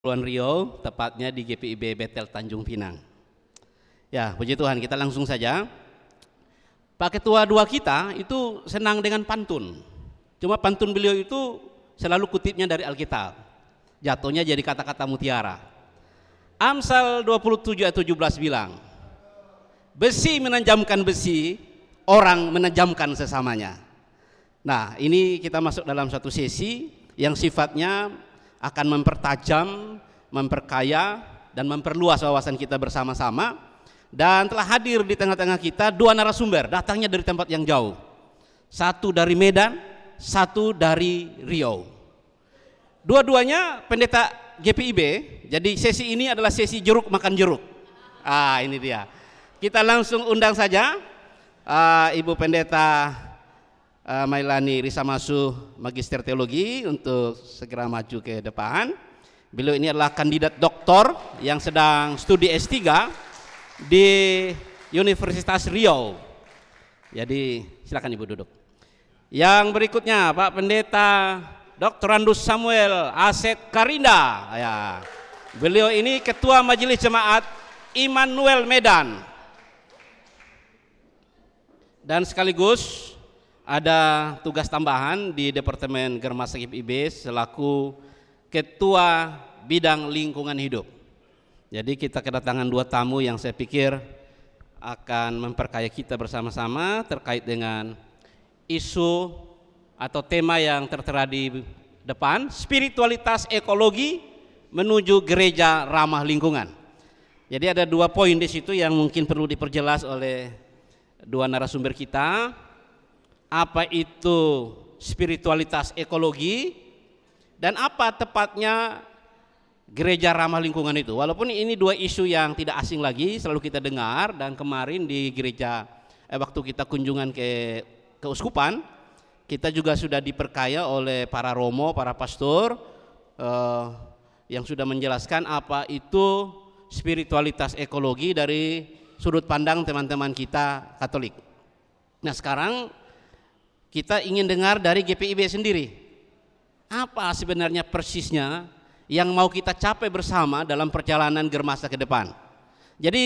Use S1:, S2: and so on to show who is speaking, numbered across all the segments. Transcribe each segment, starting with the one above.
S1: Kepulauan Riau, tepatnya di GPIB Betel Tanjung Pinang. Ya, puji Tuhan, kita langsung saja. Pak Ketua dua kita itu senang dengan pantun. Cuma pantun beliau itu selalu kutipnya dari Alkitab. Jatuhnya jadi kata-kata mutiara. Amsal 27 ayat 17 bilang, besi menajamkan besi, orang menajamkan sesamanya. Nah, ini kita masuk dalam satu sesi yang sifatnya akan mempertajam, memperkaya, dan memperluas wawasan kita bersama-sama. Dan telah hadir di tengah-tengah kita dua narasumber, datangnya dari tempat yang jauh. Satu dari Medan, satu dari Riau. Dua-duanya pendeta GPIB. Jadi sesi ini adalah sesi jeruk makan jeruk. Ini dia. Kita langsung undang saja Ibu Pendeta Mailani Risamasu, Magister Teologi, untuk segera maju ke depan. Beliau ini adalah kandidat doktor yang sedang studi S3 di Universitas Riau. Jadi silakan Ibu duduk. Yang berikutnya Pak Pendeta Dr. Andus Samuel Asep Karinda. Ya. Beliau ini Ketua Majelis Jemaat Immanuel Medan. Dan sekaligus ada tugas tambahan di Departemen Germas GPIB selaku Ketua Bidang Lingkungan Hidup. Jadi kita kedatangan dua tamu yang saya pikir akan memperkaya kita bersama-sama terkait dengan isu atau tema yang tertera di depan, spiritualitas ekologi menuju gereja ramah lingkungan. Jadi ada dua poin di situ yang mungkin perlu diperjelas oleh dua narasumber kita. Apa itu spiritualitas ekologi dan apa tepatnya gereja ramah lingkungan itu. Walaupun ini dua isu yang tidak asing lagi, selalu kita dengar. Dan kemarin di gereja waktu kita kunjungan ke keuskupan, kita juga sudah diperkaya oleh para romo, para pastor yang sudah menjelaskan apa itu spiritualitas ekologi dari sudut pandang teman-teman kita Katolik. Nah, sekarang kita ingin dengar dari GPIB sendiri. Apa sebenarnya persisnya yang mau kita capai bersama dalam perjalanan Germasa ke depan. Jadi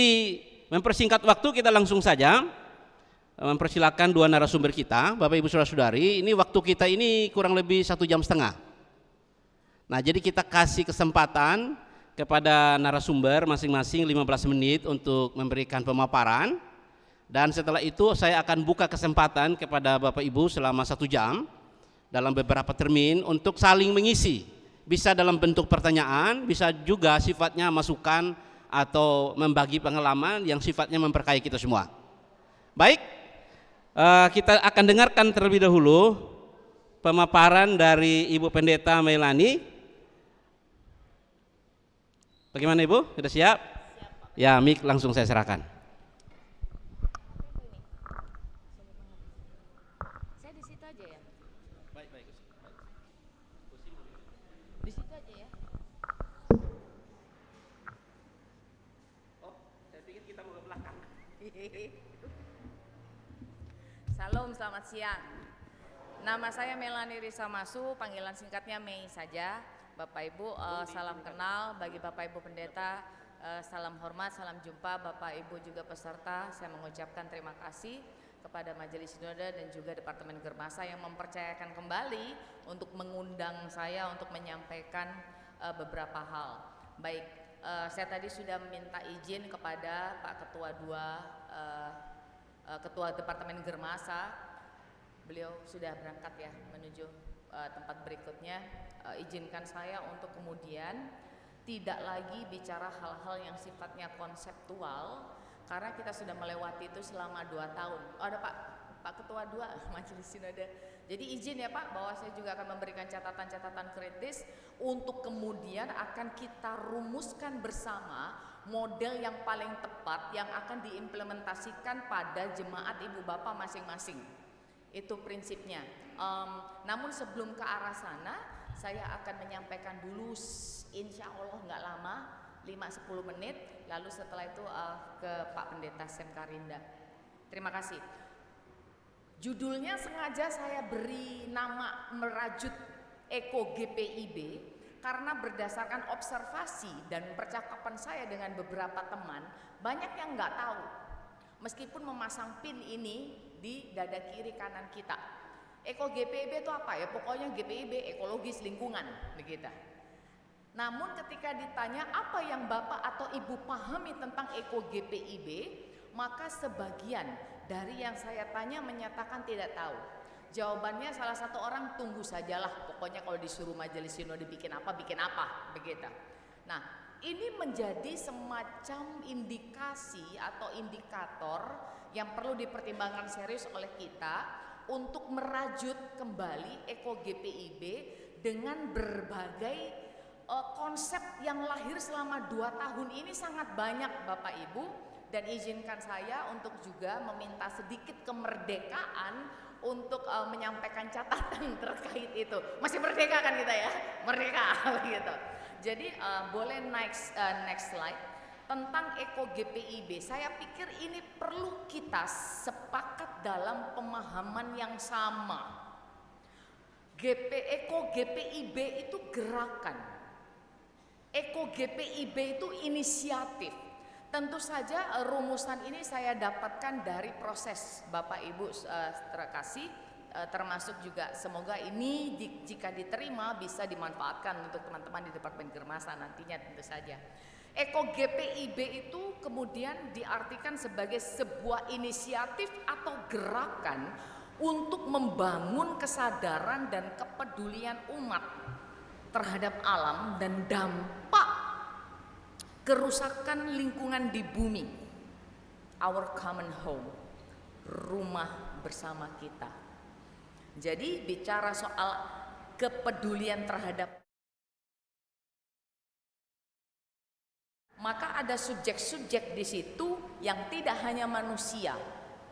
S1: mempersingkat waktu, kita langsung saja mempersilakan dua narasumber kita. Bapak Ibu Saudara-saudari, ini waktu kita ini kurang lebih 1,5 jam. Nah, jadi kita kasih kesempatan kepada narasumber masing-masing 15 menit untuk memberikan pemaparan. Dan setelah itu saya akan buka kesempatan kepada Bapak Ibu selama 1 jam dalam beberapa termin untuk saling mengisi. Bisa dalam bentuk pertanyaan, bisa juga sifatnya masukan atau membagi pengalaman yang sifatnya memperkaya kita semua. Baik, kita akan dengarkan terlebih dahulu pemaparan dari Ibu Pendeta Mailani. Bagaimana Ibu? Sudah siap? Ya, mic langsung saya serahkan.
S2: Saya di situ aja ya?
S1: Baik.
S2: Di situ aja ya?
S1: Oh, saya pikir kita mau ke belakang.
S2: Salam, selamat siang. Nama saya Melani Risamasu, panggilan singkatnya Mei saja. Bapak Ibu, salam kenal bagi Bapak Ibu Pendeta, salam hormat, salam jumpa Bapak Ibu juga peserta. Saya mengucapkan terima kasih kepada Majelis Sinode dan juga Departemen Germasa yang mempercayakan kembali untuk mengundang saya untuk menyampaikan beberapa hal. Baik, saya tadi sudah meminta izin kepada Pak Ketua Ketua Departemen Germasa. Beliau sudah berangkat ya menuju tempat berikutnya. Izinkan saya untuk kemudian tidak lagi bicara hal-hal yang sifatnya konseptual karena kita sudah melewati itu selama 2 tahun. Oh, ada Pak Ketua 2 Majelis Sinode. Jadi izin ya Pak bahwa saya juga akan memberikan catatan-catatan kritis untuk kemudian akan kita rumuskan bersama model yang paling tepat yang akan diimplementasikan pada jemaat ibu bapak masing-masing. Itu prinsipnya. Namun sebelum ke arah sana, saya akan menyampaikan dulu, insya Allah nggak lama, 5-10 menit, lalu setelah itu ke Pak Pendeta Sem Karinda. Terima kasih. Judulnya sengaja saya beri nama merajut Eko GPIB karena berdasarkan observasi dan percakapan saya dengan beberapa teman, banyak yang nggak tahu meskipun memasang pin ini di dada kiri kanan kita. Eko GPIB itu apa ya? Pokoknya GPIB ekologis lingkungan begitu. Namun ketika ditanya apa yang Bapak atau Ibu pahami tentang Eko GPIB, maka sebagian dari yang saya tanya menyatakan tidak tahu. Jawabannya salah satu orang, tunggu sajalah, pokoknya kalau disuruh majelis sinode bikin apa begitu. Nah, ini menjadi semacam indikasi atau indikator yang perlu dipertimbangkan serius oleh kita untuk merajut kembali Eko GPIB dengan berbagai konsep yang lahir selama 2 tahun ini sangat banyak Bapak Ibu, dan izinkan saya untuk juga meminta sedikit kemerdekaan untuk menyampaikan catatan terkait itu. Masih merdeka kan kita ya? Merdeka gitu. Jadi boleh next slide tentang Eko GPIB. Saya pikir ini perlu kita sepakat dalam pemahaman yang sama. Eko GPIB itu gerakan. Eko GPIB itu inisiatif. Tentu saja rumusan ini saya dapatkan dari proses Bapak Ibu terkasih, termasuk juga semoga ini jika diterima bisa dimanfaatkan untuk teman-teman di Departemen Germasa nantinya tentu saja. Eko GPIB itu kemudian diartikan sebagai sebuah inisiatif atau gerakan untuk membangun kesadaran dan kepedulian umat terhadap alam dan dampak kerusakan lingkungan di bumi, our common home, rumah bersama kita. Jadi bicara soal kepedulian terhadap, maka ada subjek-subjek di situ yang tidak hanya manusia,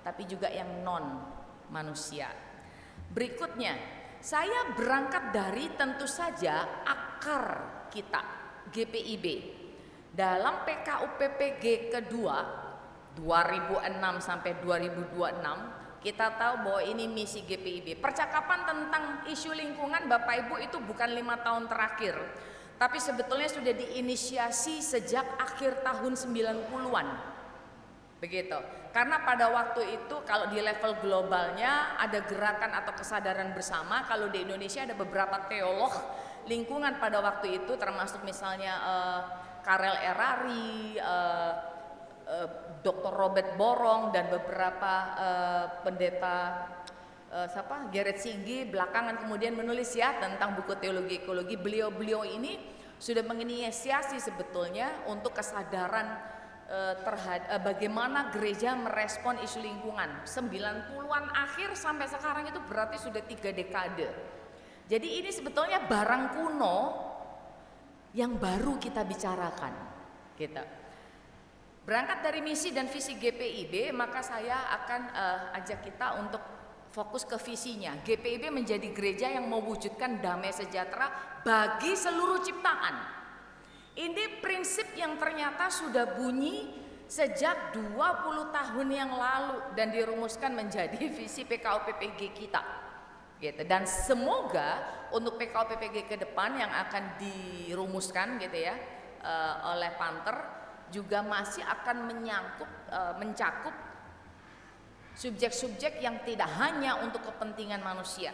S2: tapi juga yang non manusia. Berikutnya, saya berangkat dari tentu saja akar kita GPIB. Dalam PKUPPG kedua 2006 sampai 2026 kita tahu bahwa ini misi GPIB. Percakapan tentang isu lingkungan Bapak Ibu itu bukan 5 tahun terakhir, tapi sebetulnya sudah diinisiasi sejak akhir tahun 90-an. Begitu. Karena pada waktu itu kalau di level globalnya ada gerakan atau kesadaran bersama, kalau di Indonesia ada beberapa teolog lingkungan pada waktu itu, termasuk misalnya Karel Erari, Dr. Robert Borong, dan beberapa pendeta Gerrit Singgi belakangan kemudian menulis ya tentang buku teologi ekologi. Beliau ini sudah menginisiasi sebetulnya untuk kesadaran terhadap bagaimana gereja merespon isu lingkungan. 90-an akhir sampai sekarang itu berarti sudah 3 dekade. Jadi ini sebetulnya barang kuno yang baru kita bicarakan. Kita berangkat dari misi dan visi GPIB, maka saya akan ajak kita untuk fokus ke visinya. GPIB menjadi gereja yang mewujudkan damai sejahtera bagi seluruh ciptaan. Ini prinsip yang ternyata sudah bunyi sejak 20 tahun yang lalu dan dirumuskan menjadi visi PKUPPG kita. Gitu. Dan semoga untuk PKUPPG ke depan yang akan dirumuskan gitu ya oleh Panther juga masih akan mencakup subjek-subjek yang tidak hanya untuk kepentingan manusia.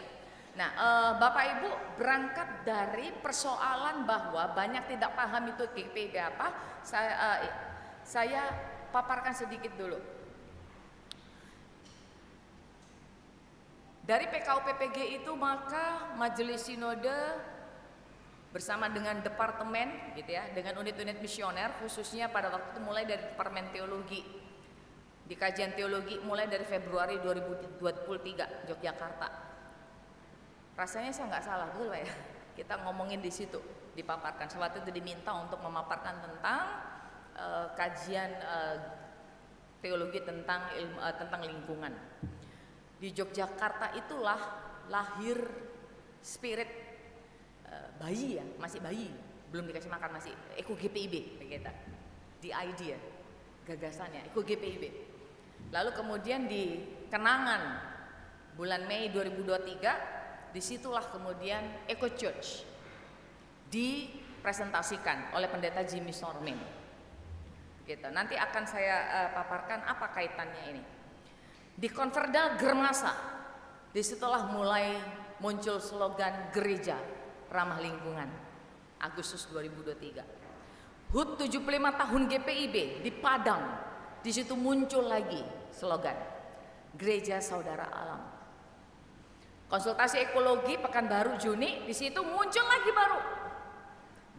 S2: Nah, Bapak Ibu berangkat dari persoalan bahwa banyak tidak paham itu GPIB apa, saya paparkan sedikit dulu. Dari PKUPPG itu maka Majelis Sinode bersama dengan departemen gitu ya, dengan unit-unit misioner khususnya pada waktu itu mulai dari Departemen Teologi di kajian teologi mulai dari Februari 2023 Yogyakarta. Rasanya saya nggak salah betul Pak ya, kita ngomongin di situ dipaparkan. Waktu itu diminta untuk memaparkan tentang kajian teologi tentang lingkungan. Di Yogyakarta itulah lahir spirit bayi ya, masih bayi, belum dikasih makan, masih Eko GPIB begitu. The idea, gagasannya Eko GPIB. Lalu kemudian di Kenangan bulan Mei 2023 disitulah kemudian Eko Church dipresentasikan oleh Pendeta Jimmy Sormin. Gitu. Nanti akan saya paparkan apa kaitannya ini. Di Konverdal Germasa, disitulah mulai muncul slogan gereja ramah lingkungan, Agustus 2023. HUT 75 tahun GPIB di Padang, di situ muncul lagi slogan gereja saudara alam. Konsultasi ekologi Pekanbaru Juni, di situ muncul lagi baru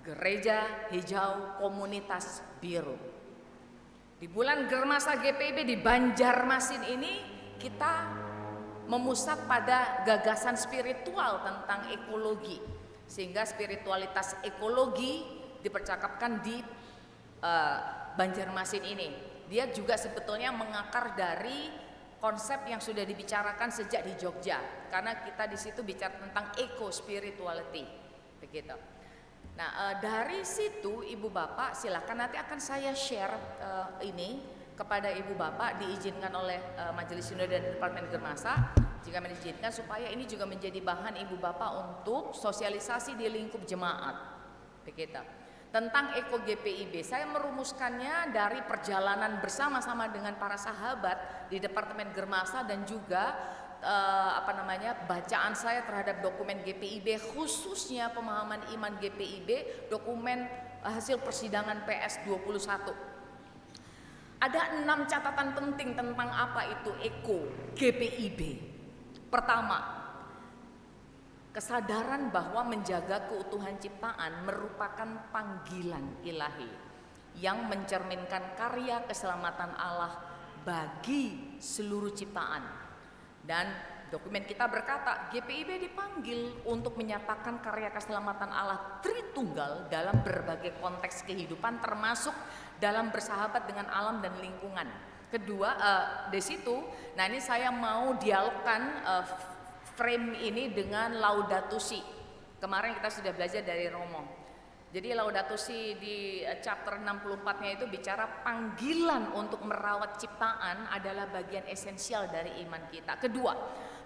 S2: gereja hijau komunitas biru. Di bulan Germasa GPIB di Banjarmasin ini kita memusat pada gagasan spiritual tentang ekologi, sehingga spiritualitas ekologi dipercakapkan di Banjarmasin ini. Dia juga sebetulnya mengakar dari konsep yang sudah dibicarakan sejak di Jogja, karena kita di situ bicara tentang eco spirituality, begitu. Nah, dari situ Ibu Bapak silakan, nanti akan saya share ini kepada Ibu Bapak, diizinkan oleh Majelis Sinode dan Departemen Germasa, jika mengizinkan, supaya ini juga menjadi bahan Ibu Bapak untuk sosialisasi di lingkup jemaat, begitu. Tentang Eko GPIB, saya merumuskannya dari perjalanan bersama-sama dengan para sahabat di Departemen Germasa dan juga bacaan saya terhadap dokumen GPIB, khususnya pemahaman iman GPIB, dokumen hasil persidangan PS 21. Ada 6 catatan penting tentang apa itu Eko GPIB. Pertama, kesadaran bahwa menjaga keutuhan ciptaan merupakan panggilan ilahi yang mencerminkan karya keselamatan Allah bagi seluruh ciptaan. Dan dokumen kita berkata, GPIB dipanggil untuk menyatakan karya keselamatan Allah Tritunggal dalam berbagai konteks kehidupan, termasuk dalam bersahabat dengan alam dan lingkungan. Kedua, di situ, nah ini saya mau dialogkan frame ini dengan Laudato Si. Kemarin kita sudah belajar dari Romo. Jadi Laudato Si di chapter 64-nya itu bicara panggilan untuk merawat ciptaan adalah bagian esensial dari iman kita. Kedua,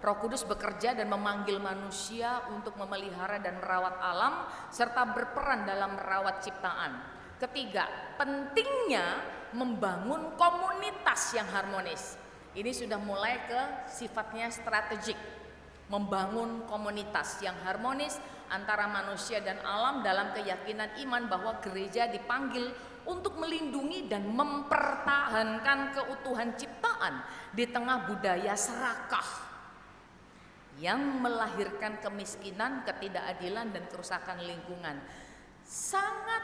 S2: Roh Kudus bekerja dan memanggil manusia untuk memelihara dan merawat alam serta berperan dalam merawat ciptaan. Ketiga, pentingnya membangun komunitas yang harmonis. Ini sudah mulai ke sifatnya strategik. Membangun komunitas yang harmonis antara manusia dan alam dalam keyakinan iman bahwa gereja dipanggil untuk melindungi dan mempertahankan keutuhan ciptaan di tengah budaya serakah yang melahirkan kemiskinan, ketidakadilan, dan kerusakan lingkungan. Sangat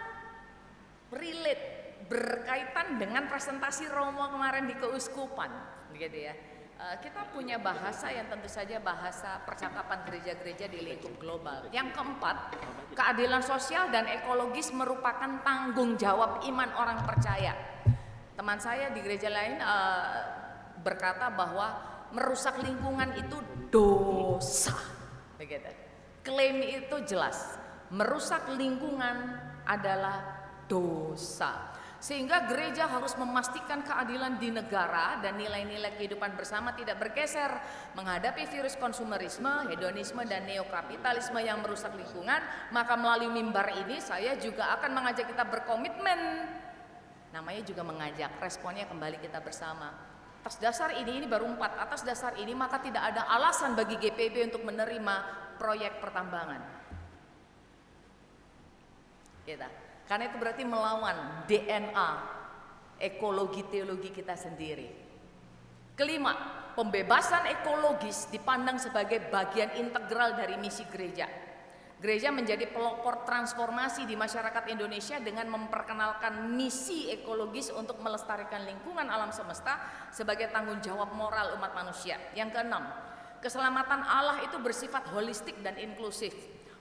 S2: relate, berkaitan dengan presentasi Romo kemarin di keuskupan, gitu ya. Kita punya bahasa yang tentu saja bahasa percakapan gereja-gereja di lingkup global. Yang keempat, keadilan sosial dan ekologis merupakan tanggung jawab iman orang percaya. Teman saya di gereja lain berkata bahwa merusak lingkungan itu dosa, begitu. Klaim itu jelas, merusak lingkungan adalah dosa. Sehingga gereja harus memastikan keadilan di negara dan nilai-nilai kehidupan bersama tidak bergeser menghadapi virus konsumerisme, hedonisme, dan neokapitalisme yang merusak lingkungan. Maka melalui mimbar ini saya juga akan mengajak kita berkomitmen. Namanya juga mengajak, responnya kembali kita bersama. Atas dasar ini baru 4, atas dasar ini maka tidak ada alasan bagi GPIB untuk menerima proyek pertambangan. Kita. Karena itu berarti melawan DNA ekologi teologi kita sendiri. Kelima, pembebasan ekologis dipandang sebagai bagian integral dari misi gereja. Gereja menjadi pelopor transformasi di masyarakat Indonesia dengan memperkenalkan misi ekologis untuk melestarikan lingkungan alam semesta sebagai tanggung jawab moral umat manusia. Yang keenam, keselamatan Allah itu bersifat holistik dan inklusif,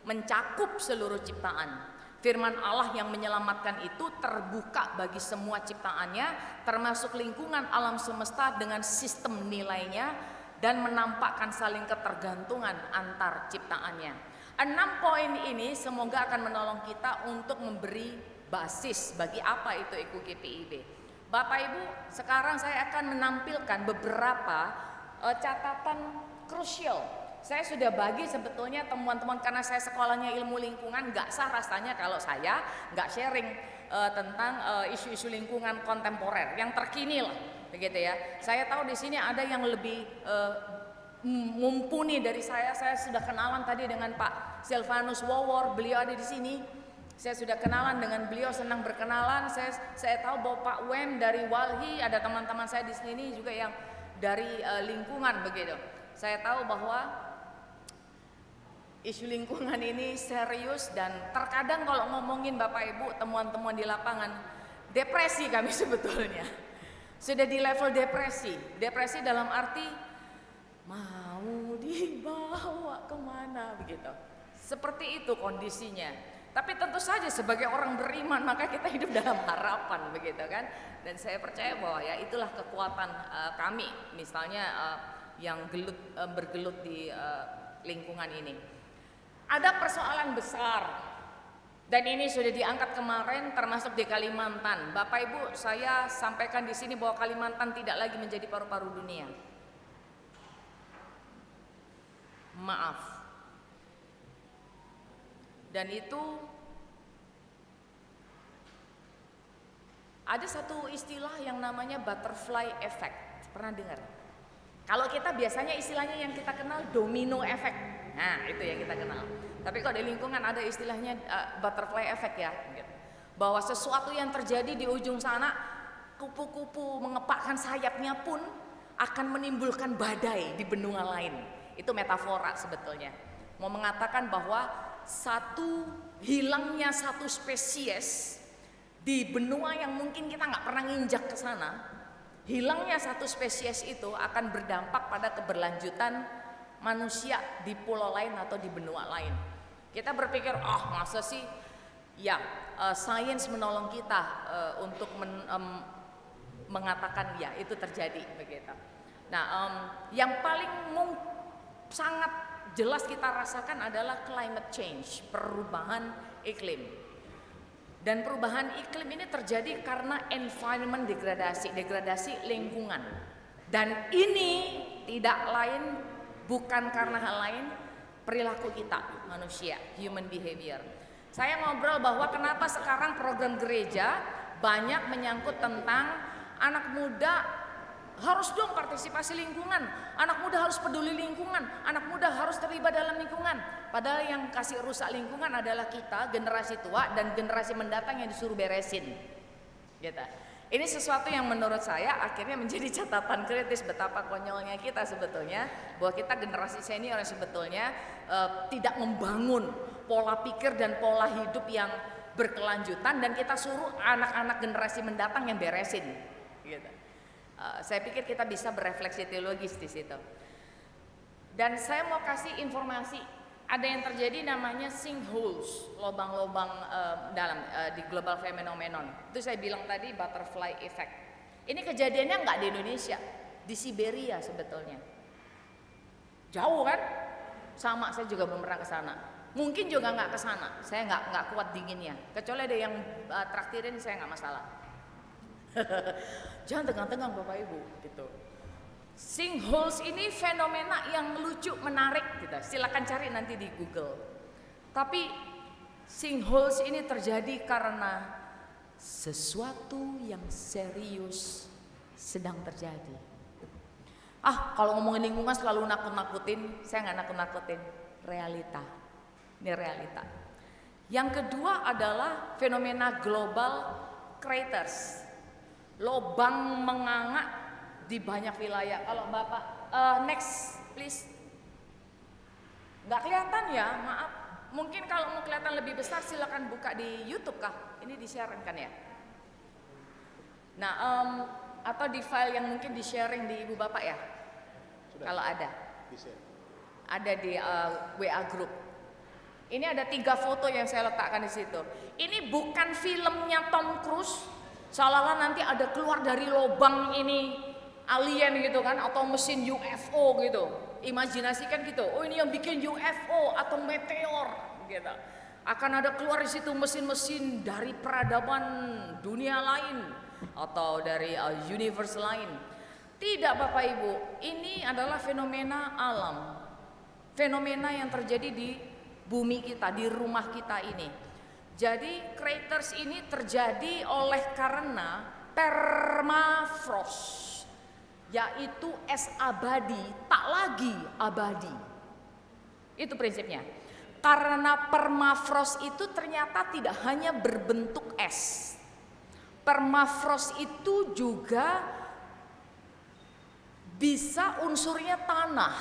S2: mencakup seluruh ciptaan. Firman Allah yang menyelamatkan itu terbuka bagi semua ciptaannya, termasuk lingkungan alam semesta dengan sistem nilainya, dan menampakkan saling ketergantungan antar ciptaannya. 6 poin ini semoga akan menolong kita untuk memberi basis bagi apa itu Eko GPIB. Bapak Ibu, sekarang saya akan menampilkan beberapa catatan krusial Saya sudah bagi sebetulnya temuan-temuan, karena saya sekolahnya ilmu lingkungan, nggak sah rasanya kalau saya nggak sharing tentang isu-isu lingkungan kontemporer yang terkini lah, begitu ya. Saya tahu di sini ada yang lebih mumpuni dari saya. Saya sudah kenalan tadi dengan Pak Silvanus Wawor, beliau ada di sini. Saya sudah kenalan dengan beliau, senang berkenalan. Saya tahu bahwa Pak Wem dari Walhi, ada teman-teman saya di sini juga yang dari lingkungan begitu. Saya tahu bahwa isu lingkungan ini serius, dan terkadang kalau ngomongin Bapak Ibu temuan-temuan di lapangan, depresi kami sebetulnya. Sudah di level depresi. Depresi dalam arti mau dibawa kemana begitu. Seperti itu kondisinya. Tapi tentu saja sebagai orang beriman maka kita hidup dalam harapan begitu kan. Dan saya percaya bahwa ya itulah kekuatan kami misalnya yang bergelut di lingkungan ini. Ada persoalan besar dan ini sudah diangkat kemarin termasuk di Kalimantan. Bapak Ibu, saya sampaikan di sini bahwa Kalimantan tidak lagi menjadi paru-paru dunia. Maaf. Dan itu ada satu istilah yang namanya butterfly effect. Pernah dengar? Kalau kita biasanya istilahnya yang kita kenal domino effect. Nah, itu yang kita kenal. Tapi kalau di lingkungan ada istilahnya butterfly effect ya. Bahwa sesuatu yang terjadi di ujung sana, kupu-kupu mengepakkan sayapnya pun akan menimbulkan badai di benua lain. Itu metafora sebetulnya. Mau mengatakan bahwa hilangnya satu spesies di benua yang mungkin kita nggak pernah nginjak ke sana, hilangnya satu spesies itu akan berdampak pada keberlanjutan manusia di pulau lain atau di benua lain. Kita berpikir, masa sih? Ya, sains menolong kita untuk mengatakan ya itu terjadi begitu. Nah, yang paling sangat jelas kita rasakan adalah climate change, perubahan iklim. Dan perubahan iklim ini terjadi karena environment degradasi lingkungan. Dan ini tidak lain, bukan karena hal lain, perilaku kita manusia, human behavior. Saya ngobrol bahwa kenapa sekarang program gereja banyak menyangkut tentang anak muda harus dong partisipasi lingkungan, anak muda harus peduli lingkungan, anak muda harus terlibat dalam lingkungan. Padahal yang kasih rusak lingkungan adalah kita, generasi tua dan generasi mendatang yang disuruh beresin. Gitu. Ini sesuatu yang menurut saya akhirnya menjadi catatan kritis betapa konyolnya kita sebetulnya, bahwa kita generasi senior yang sebetulnya tidak membangun pola pikir dan pola hidup yang berkelanjutan, dan kita suruh anak-anak generasi mendatang yang beresin. Gitu. Saya pikir kita bisa berefleksi teologis di situ. Dan saya mau kasih informasi, ada yang terjadi namanya sinkholes, lubang-lubang dalam di global phenomenon. Itu saya bilang tadi butterfly effect. Ini kejadiannya nggak di Indonesia, di Siberia sebetulnya. Jauh kan? Sama, saya juga belum pernah ke sana. Mungkin juga nggak ke sana. Saya nggak kuat dinginnya. Kecuali ada yang traktirin, saya nggak masalah. Jangan tegang-tegang Bapak Ibu gitu. Sinkholes ini fenomena yang lucu, menarik gitu. Silakan cari nanti di Google. Tapi sinkholes ini terjadi karena sesuatu yang serius sedang terjadi. Kalau ngomongin lingkungan selalu nakut-nakutin, saya nggak nakut-nakutin, realita. Ini realita. Yang kedua adalah fenomena global craters. Lobang menganga di banyak wilayah. Kalau Bapak next please. Nggak kelihatan ya, maaf. Mungkin kalau mau kelihatan lebih besar silakan buka di YouTube kah? Ini disiarkan ya. Nah, atau di file yang mungkin di sharing di Ibu Bapak ya. Sudah. Kalau ada. Ada di WA group. Ini ada 3 foto yang saya letakkan di situ. Ini bukan filmnya Tom Cruise. Seolah-olah nanti ada keluar dari lubang ini alien gitu kan, atau mesin UFO gitu. Imajinasikan gitu. Oh, ini yang bikin UFO atau meteor gitu. Akan ada keluar di situ mesin-mesin dari peradaban dunia lain atau dari universe lain. Tidak Bapak Ibu, ini adalah fenomena alam. fenomena yang terjadi di bumi kita, di rumah kita ini. Jadi craters ini terjadi oleh karena permafrost, yaitu es abadi tak lagi abadi. Itu prinsipnya. Karena permafrost itu ternyata tidak hanya berbentuk es. Permafrost itu juga bisa unsurnya tanah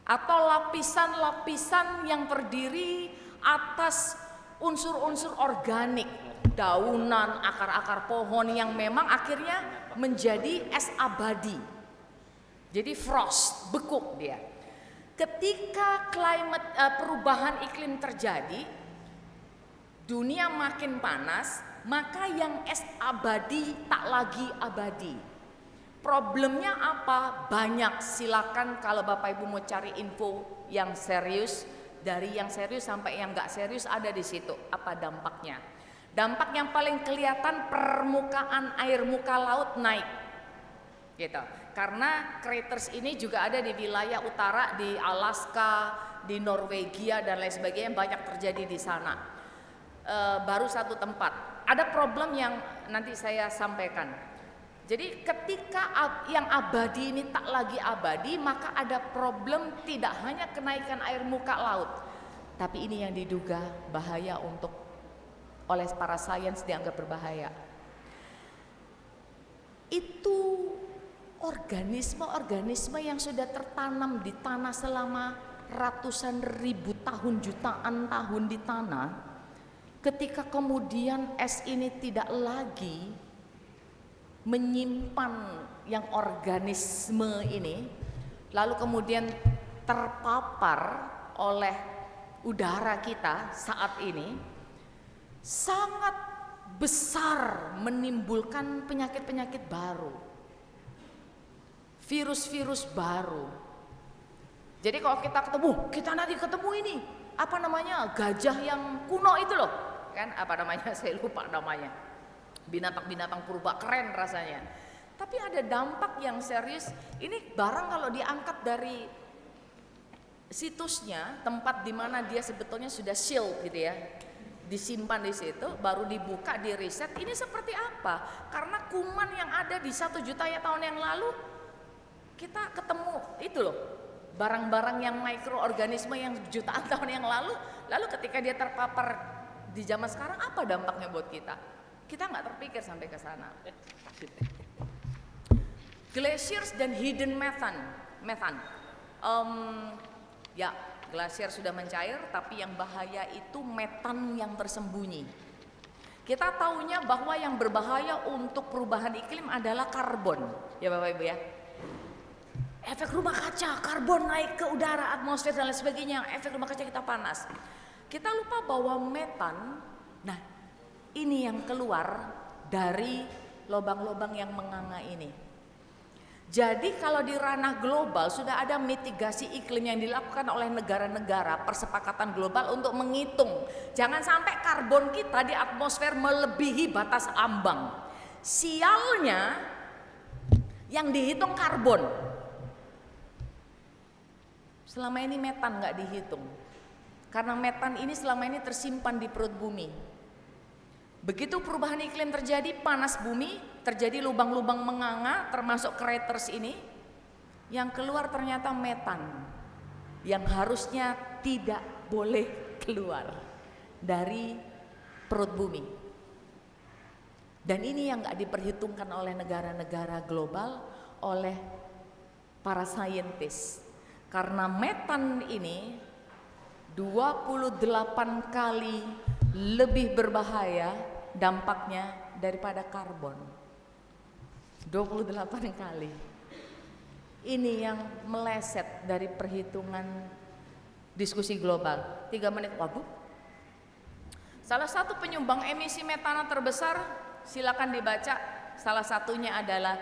S2: atau lapisan-lapisan yang terdiri atas unsur-unsur organik, daunan, akar-akar pohon yang memang akhirnya menjadi es abadi. Jadi frost, beku dia. Ketika perubahan iklim terjadi, dunia makin panas, maka yang es abadi tak lagi abadi. Problemnya apa? Banyak. Silakan kalau Bapak Ibu mau cari info yang serius, dari yang serius sampai yang nggak serius ada di situ. Apa dampaknya? Dampak yang paling kelihatan, permukaan air muka laut naik, gitu. Karena craters ini juga ada di wilayah utara, di Alaska, di Norwegia dan lain sebagainya, banyak terjadi di sana. Baru satu tempat. Ada problem yang nanti saya sampaikan. Jadi ketika yang abadi ini tak lagi abadi, maka ada problem tidak hanya kenaikan air muka laut, tapi ini yang diduga bahaya oleh para sains, dianggap berbahaya. Itu organisme-organisme yang sudah tertanam di tanah selama ratusan ribu tahun, jutaan tahun di tanah, ketika kemudian es ini tidak lagi menyimpan yang organisme ini, lalu kemudian terpapar oleh udara kita saat ini, sangat besar menimbulkan penyakit-penyakit baru, virus-virus baru. Jadi kalau kita nanti ketemu ini, apa namanya, gajah yang kuno itu loh, kan apa namanya, saya lupa namanya, binatang-binatang purba, keren rasanya. Tapi ada dampak yang serius. Ini barang kalau diangkat dari situsnya, tempat di mana dia sebetulnya sudah shield gitu ya, disimpan di situ, baru dibuka, di riset, ini seperti apa? Karena kuman yang ada di 1 juta tahun yang lalu, kita ketemu itu loh, barang-barang yang mikroorganisme yang jutaan tahun yang lalu ketika dia terpapar di zaman sekarang, apa dampaknya buat kita? Kita nggak terpikir sampai ke sana. Glaciers dan hidden methane. Ya, glasier sudah mencair, tapi yang bahaya itu metan yang tersembunyi. Kita tahunya bahwa yang berbahaya untuk perubahan iklim adalah karbon, ya Bapak Ibu ya. Efek rumah kaca, karbon naik ke udara, atmosfer dan lain sebagainya. Efek rumah kaca kita panas. Kita lupa bahwa metan, nah ini yang keluar dari lubang-lubang yang menganga ini. Jadi kalau di ranah global sudah ada mitigasi iklim yang dilakukan oleh negara-negara, persepakatan global untuk menghitung jangan sampai karbon kita di atmosfer melebihi batas ambang. Sialnya yang dihitung karbon, selama ini metan nggak dihitung, karena metan ini selama ini tersimpan di perut bumi. Begitu perubahan iklim terjadi, panas bumi, terjadi lubang-lubang menganga termasuk craters ini, yang keluar ternyata metan yang harusnya tidak boleh keluar dari perut bumi. Dan ini yang gak diperhitungkan oleh negara-negara global, oleh para saintis. Karena metan ini 28 kali lebih berbahaya dampaknya daripada karbon. 28 kali. Ini yang meleset dari perhitungan diskusi global. 3 menit, waduh. Salah satu penyumbang emisi metana terbesar, silakan dibaca. Salah satunya adalah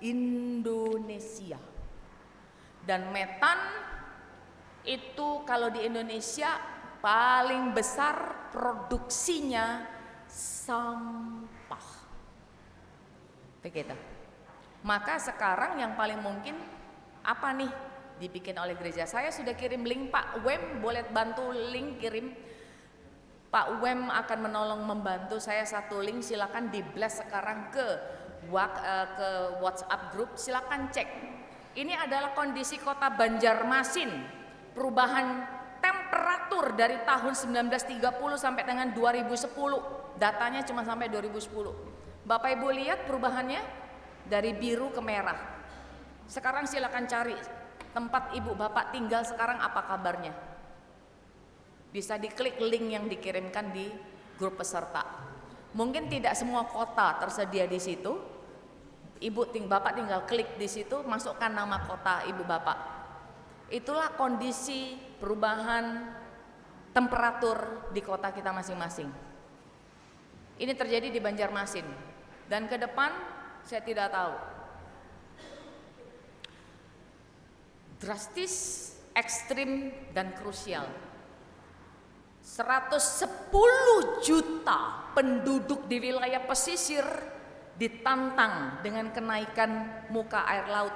S2: Indonesia. Dan metan itu kalau di Indonesia paling besar produksinya sampah. Begitu. Maka sekarang yang paling mungkin apa nih dibikin oleh gereja. Saya sudah kirim link, Pak Wem boleh bantu link kirim. Pak Wem akan menolong membantu saya satu link, silakan di blast sekarang ke WhatsApp group, silakan cek. Ini adalah kondisi kota Banjarmasin, perubahan temperatur dari tahun 1930 sampai dengan 2010. Datanya cuma sampai 2010. Bapak Ibu lihat perubahannya dari biru ke merah. Sekarang silakan cari tempat Ibu Bapak tinggal sekarang apa kabarnya. Bisa diklik link yang dikirimkan di grup peserta. Mungkin tidak semua kota tersedia di situ. Bapak tinggal klik di situ, masukkan nama kota Ibu Bapak. Itulah kondisi perubahan temperatur di kota kita masing-masing. Ini terjadi di Banjarmasin. Dan ke depan saya tidak tahu. Drastis, ekstrim, dan krusial. 110 juta penduduk di wilayah pesisir ditantang dengan kenaikan muka air laut.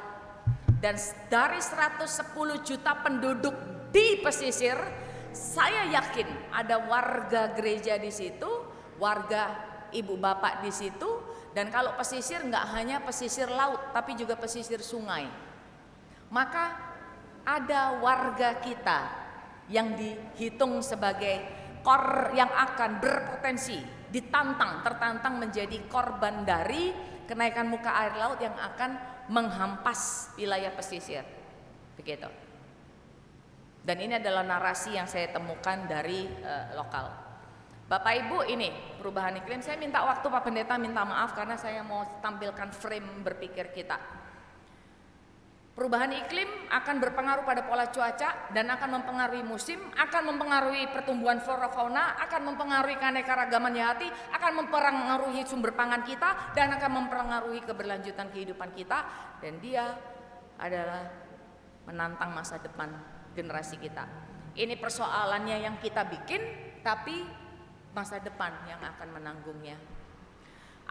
S2: Dan dari 110 juta penduduk di pesisir, saya yakin ada warga gereja di situ, warga Ibu Bapak di situ. Dan kalau pesisir nggak hanya pesisir laut, tapi juga pesisir sungai. Maka ada warga kita yang dihitung sebagai yang akan berpotensi tertantang menjadi korban dari kenaikan muka air laut yang akan menghampas wilayah pesisir. Begitu. Dan ini adalah narasi yang saya temukan dari lokal. Bapak Ibu, ini perubahan iklim. Saya minta waktu Pak Pendeta, minta maaf karena saya mau tampilkan frame berpikir kita. Perubahan iklim akan berpengaruh pada pola cuaca dan akan mempengaruhi musim, akan mempengaruhi pertumbuhan flora fauna, akan mempengaruhi keanekaragaman hayati, akan mempengaruhi sumber pangan kita, dan akan mempengaruhi keberlanjutan kehidupan kita. Dan dia adalah menantang masa depan generasi kita. Ini persoalannya yang kita bikin, tapi masa depan yang akan menanggungnya.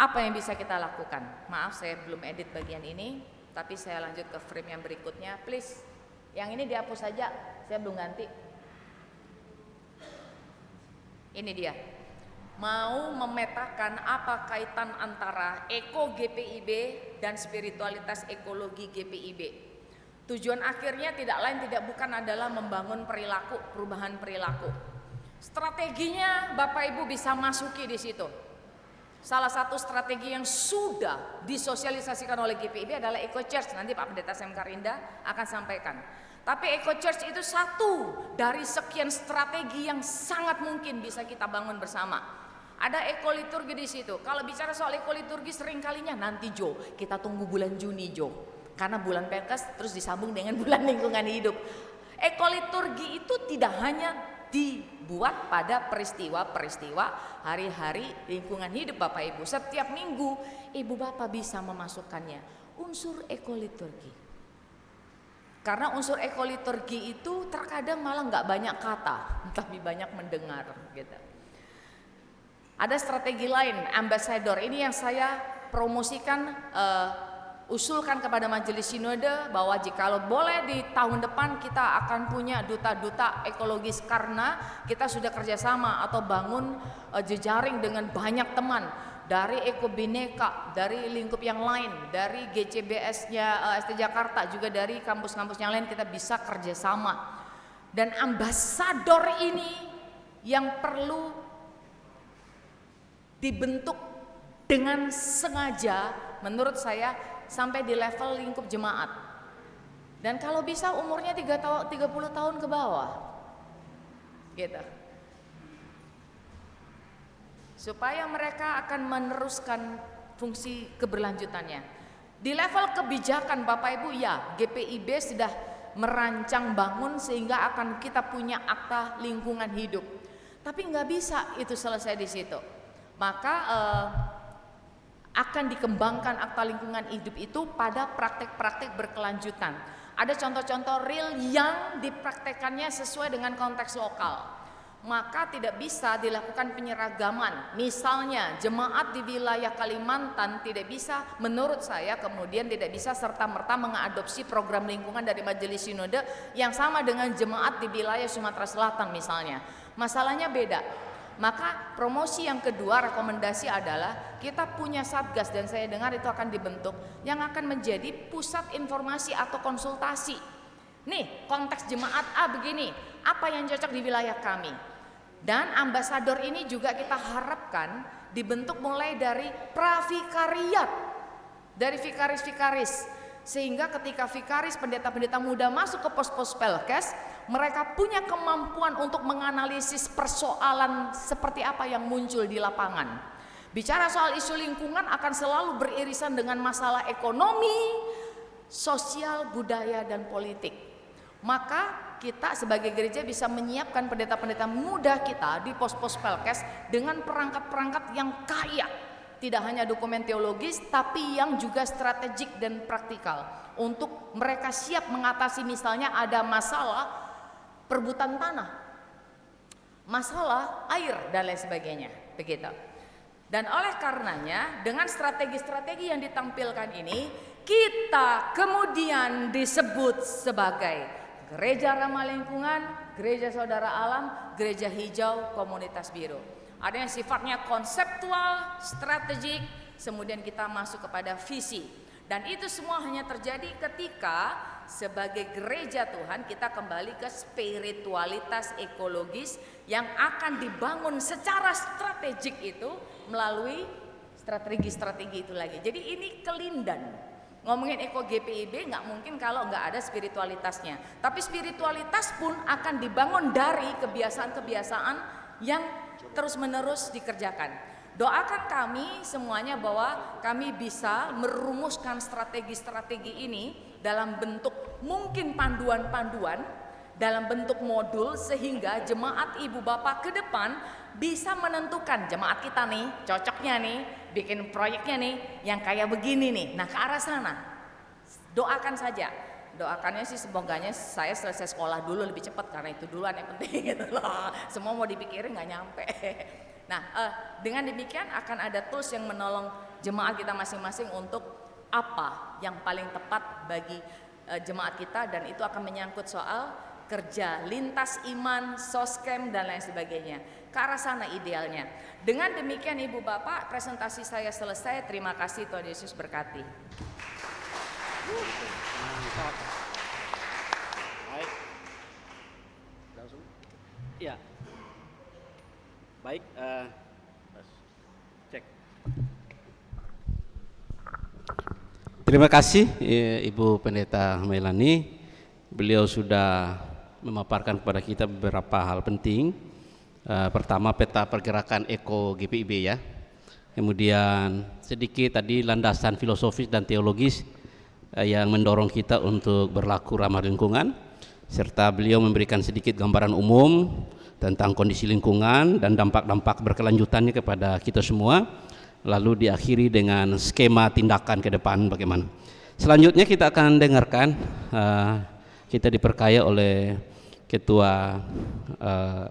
S2: Apa yang bisa kita lakukan? Maaf saya belum edit bagian ini. Tapi saya lanjut ke frame yang berikutnya, please. Yang ini dihapus saja, saya belum ganti. Ini dia. Mau memetakan apa kaitan antara eko GPIB dan spiritualitas ekologi GPIB. Tujuan akhirnya tidak lain tidak bukan adalah membangun perilaku, perubahan perilaku. Strateginya Bapak Ibu bisa masuki di situ. Salah satu strategi yang sudah disosialisasikan oleh GPIB adalah Eco Church. Nanti Pak Pendeta Sam Karinda akan sampaikan. Tapi Eco Church itu satu dari sekian strategi yang sangat mungkin bisa kita bangun bersama. Ada ekoliturgi di situ. Kalau bicara soal ekoliturgi sering kalinya nanti Jo, kita tunggu bulan Juni Jo. Karena bulan Perkes terus disambung dengan bulan lingkungan hidup. Ekoliturgi itu tidak hanya dibuat pada peristiwa-peristiwa hari-hari lingkungan hidup Bapak Ibu. Setiap minggu Ibu Bapak bisa memasukkannya unsur ekoliturgi. Karena unsur ekoliturgi itu terkadang malah nggak banyak kata, tapi banyak mendengar gitu. Ada strategi lain, ambassador. Ini yang saya promosikan, usulkan kepada Majelis Sinode bahwa jikalau boleh di tahun depan kita akan punya duta-duta ekologis, karena kita sudah kerjasama atau bangun jejaring dengan banyak teman dari Eko Bineka, dari lingkup yang lain, dari GCBS-nya ST Jakarta, juga dari kampus-kampus yang lain kita bisa kerjasama. Dan ambasador ini yang perlu dibentuk dengan sengaja menurut saya sampai di level lingkup jemaat. Dan kalau bisa umurnya 30 tahun ke bawah. Gitu. Supaya mereka akan meneruskan fungsi keberlanjutannya. Di level kebijakan Bapak Ibu, ya GPIB sudah merancang bangun sehingga akan kita punya akta lingkungan hidup. Tapi nggak bisa itu selesai di situ. Maka akan dikembangkan akta lingkungan hidup itu pada praktek-praktek berkelanjutan. Ada contoh-contoh real yang dipraktekannya sesuai dengan konteks lokal. maka tidak bisa dilakukan penyeragaman. Misalnya jemaat di wilayah Kalimantan tidak bisa, menurut saya kemudian tidak bisa serta-merta mengadopsi program lingkungan dari Majelis Sinode yang sama dengan jemaat di wilayah Sumatera Selatan misalnya. Masalahnya beda. Maka promosi yang kedua, rekomendasi adalah kita punya satgas, dan saya dengar itu akan dibentuk, yang akan menjadi pusat informasi atau konsultasi. Nih, konteks jemaat A begini, apa yang cocok di wilayah kami? Dan ambasador ini juga kita harapkan dibentuk mulai dari pravikariat, dari vikaris-vikaris, sehingga ketika vikaris, pendeta-pendeta muda masuk ke pos-pos Pelkes, mereka punya kemampuan untuk menganalisis persoalan seperti apa yang muncul di lapangan. Bicara soal isu lingkungan akan selalu beririsan dengan masalah ekonomi, sosial, budaya, dan politik. Maka kita sebagai gereja bisa menyiapkan pendeta-pendeta muda kita di pos-pos Pelkes dengan perangkat-perangkat yang kaya, tidak hanya dokumen teologis tapi yang juga strategik dan praktikal, untuk mereka siap mengatasi misalnya ada masalah perebutan tanah, masalah air, dan lain sebagainya, begitu. Dan oleh karenanya dengan strategi-strategi yang ditampilkan ini, kita kemudian disebut sebagai Gereja Ramah Lingkungan, Gereja Saudara Alam, Gereja Hijau, Komunitas Biru. Ada yang sifatnya konseptual, strategik, kemudian kita masuk kepada visi. Dan itu semua hanya terjadi ketika sebagai gereja Tuhan kita kembali ke spiritualitas ekologis yang akan dibangun secara strategik itu melalui strategi-strategi itu lagi. Jadi ini kelindan. Ngomongin Eko GPIB nggak mungkin kalau nggak ada spiritualitasnya. Tapi spiritualitas pun akan dibangun dari kebiasaan-kebiasaan yang terus-menerus dikerjakan. Doakan kami semuanya bahwa kami bisa merumuskan strategi-strategi ini dalam bentuk mungkin panduan-panduan, dalam bentuk modul, sehingga jemaat ibu bapak ke depan bisa menentukan jemaat kita nih cocoknya nih bikin proyeknya nih yang kayak begini nih. Nah, ke arah sana doakan saja. Doakannya sih semoganya saya selesai sekolah dulu lebih cepat, karena itu duluan yang penting gitu loh. Semua mau dipikirin nggak nyampe. Nah, dengan demikian akan ada tools yang menolong jemaat kita masing-masing untuk apa yang paling tepat bagi jemaat kita, dan itu akan menyangkut soal kerja lintas iman, soskem, dan lain sebagainya. Ke arah sana idealnya. Dengan demikian Ibu Bapak, presentasi saya selesai. Terima kasih, Tuhan Yesus berkati.
S1: Baik. Langsung. Ya. Baik, cek. Terima kasih Ibu Pendeta Melani. Beliau sudah memaparkan kepada kita beberapa hal penting. Pertama, peta pergerakan Eko GPIB ya. Kemudian sedikit tadi landasan filosofis dan teologis yang mendorong kita untuk berlaku ramah lingkungan, serta beliau memberikan sedikit gambaran umum tentang kondisi lingkungan dan dampak-dampak berkelanjutannya kepada kita semua. Lalu diakhiri dengan skema tindakan ke depan bagaimana. Selanjutnya kita akan dengarkan, kita diperkaya oleh Ketua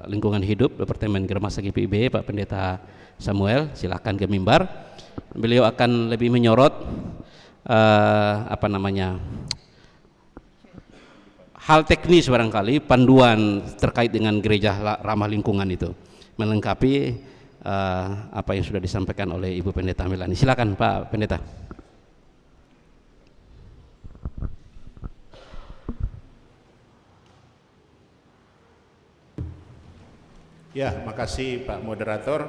S1: Lingkungan Hidup Departemen Germasa GPIB, Pak Pendeta Samuel. Silakan ke mimbar. Beliau akan lebih menyorot hal teknis barangkali, panduan terkait dengan gereja ramah lingkungan itu, melengkapi apa yang sudah disampaikan oleh Ibu Pendeta Melani. Silakan Pak Pendeta.
S3: Ya, makasih Pak Moderator.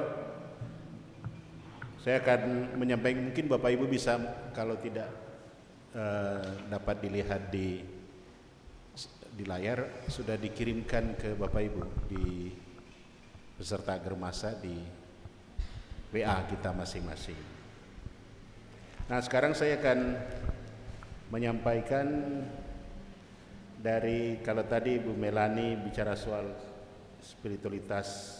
S3: Saya akan menyampaikan, mungkin Bapak Ibu bisa, kalau tidak dapat dilihat di layar, sudah dikirimkan ke Bapak Ibu di peserta Germasa di WA kita masing-masing. Nah, sekarang saya akan menyampaikan dari, kalau tadi Bu Melani bicara soal spiritualitas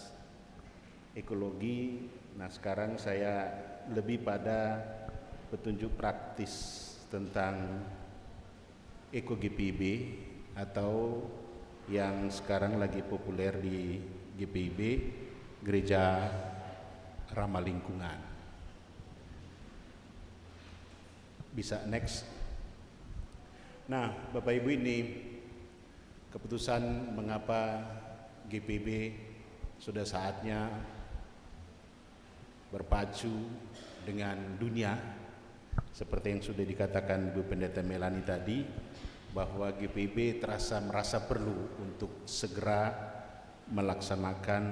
S3: ekologi, nah sekarang saya lebih pada petunjuk praktis tentang Eko GPIB atau yang sekarang lagi populer GPIB, Gereja Ramah Lingkungan. Bisa next. Nah, Bapak Ibu, ini keputusan mengapa GPIB sudah saatnya berpacu dengan dunia, seperti yang sudah dikatakan Ibu Pendeta Melani tadi, bahwa GPIB merasa perlu untuk segera melaksanakan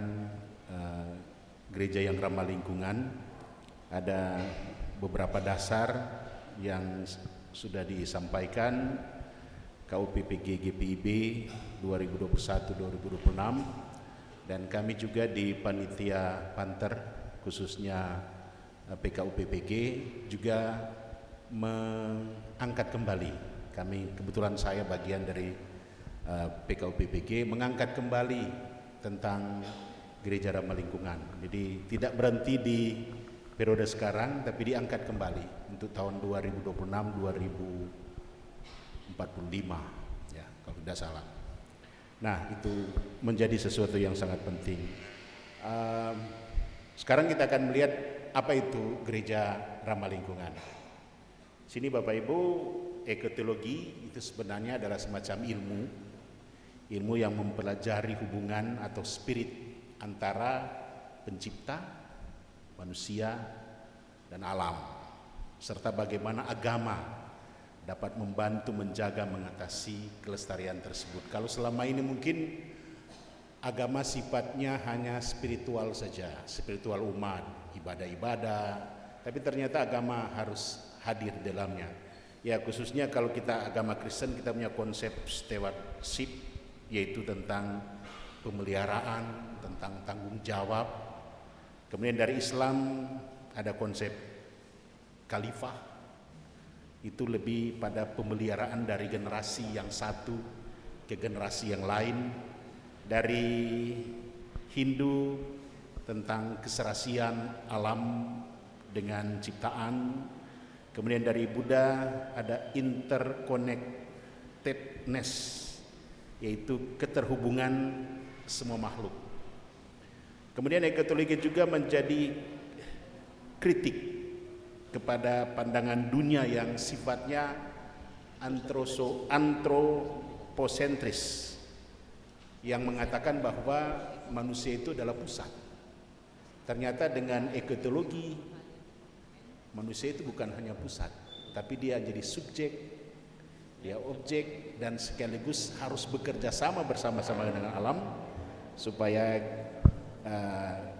S3: gereja yang ramah lingkungan. Ada beberapa dasar yang sudah disampaikan KUPPG GPIB 2021-2026, dan kami juga di Panitia Panter khususnya PKUPPG juga mengangkat kembali. Kebetulan saya bagian dari PKUPPG mengangkat kembali tentang gereja ramah lingkungan. Jadi tidak berhenti di periode sekarang, tapi diangkat kembali untuk tahun 2026-2045 ya, kalau tidak salah. Nah, itu menjadi sesuatu yang sangat penting. Sekarang kita akan melihat apa itu gereja ramah lingkungan. Sini Bapak Ibu, ekotologi itu sebenarnya adalah semacam ilmu yang mempelajari hubungan atau spirit antara pencipta, manusia, dan alam, serta bagaimana agama dapat membantu menjaga mengatasi kelestarian tersebut. Kalau selama ini mungkin agama sifatnya hanya spiritual saja, spiritual umat, ibadah-ibadah, tapi ternyata agama harus hadir di dalamnya. Ya, khususnya kalau kita agama Kristen, kita punya konsep stewardship, yaitu tentang pemeliharaan, tentang tanggung jawab. Kemudian dari Islam ada konsep khalifah, itu lebih pada pemeliharaan dari generasi yang satu ke generasi yang lain. Dari Hindu tentang keserasian alam dengan ciptaan. Kemudian dari Buddha ada interconnectedness, yaitu keterhubungan semua makhluk. Kemudian ekotologi juga menjadi kritik kepada pandangan dunia yang sifatnya antroposentris, yang mengatakan bahwa manusia itu adalah pusat. Ternyata dengan ekotologi, manusia itu bukan hanya pusat, tapi dia jadi subjek, dia objek, dan sekaligus harus bekerja sama bersama-sama dengan alam supaya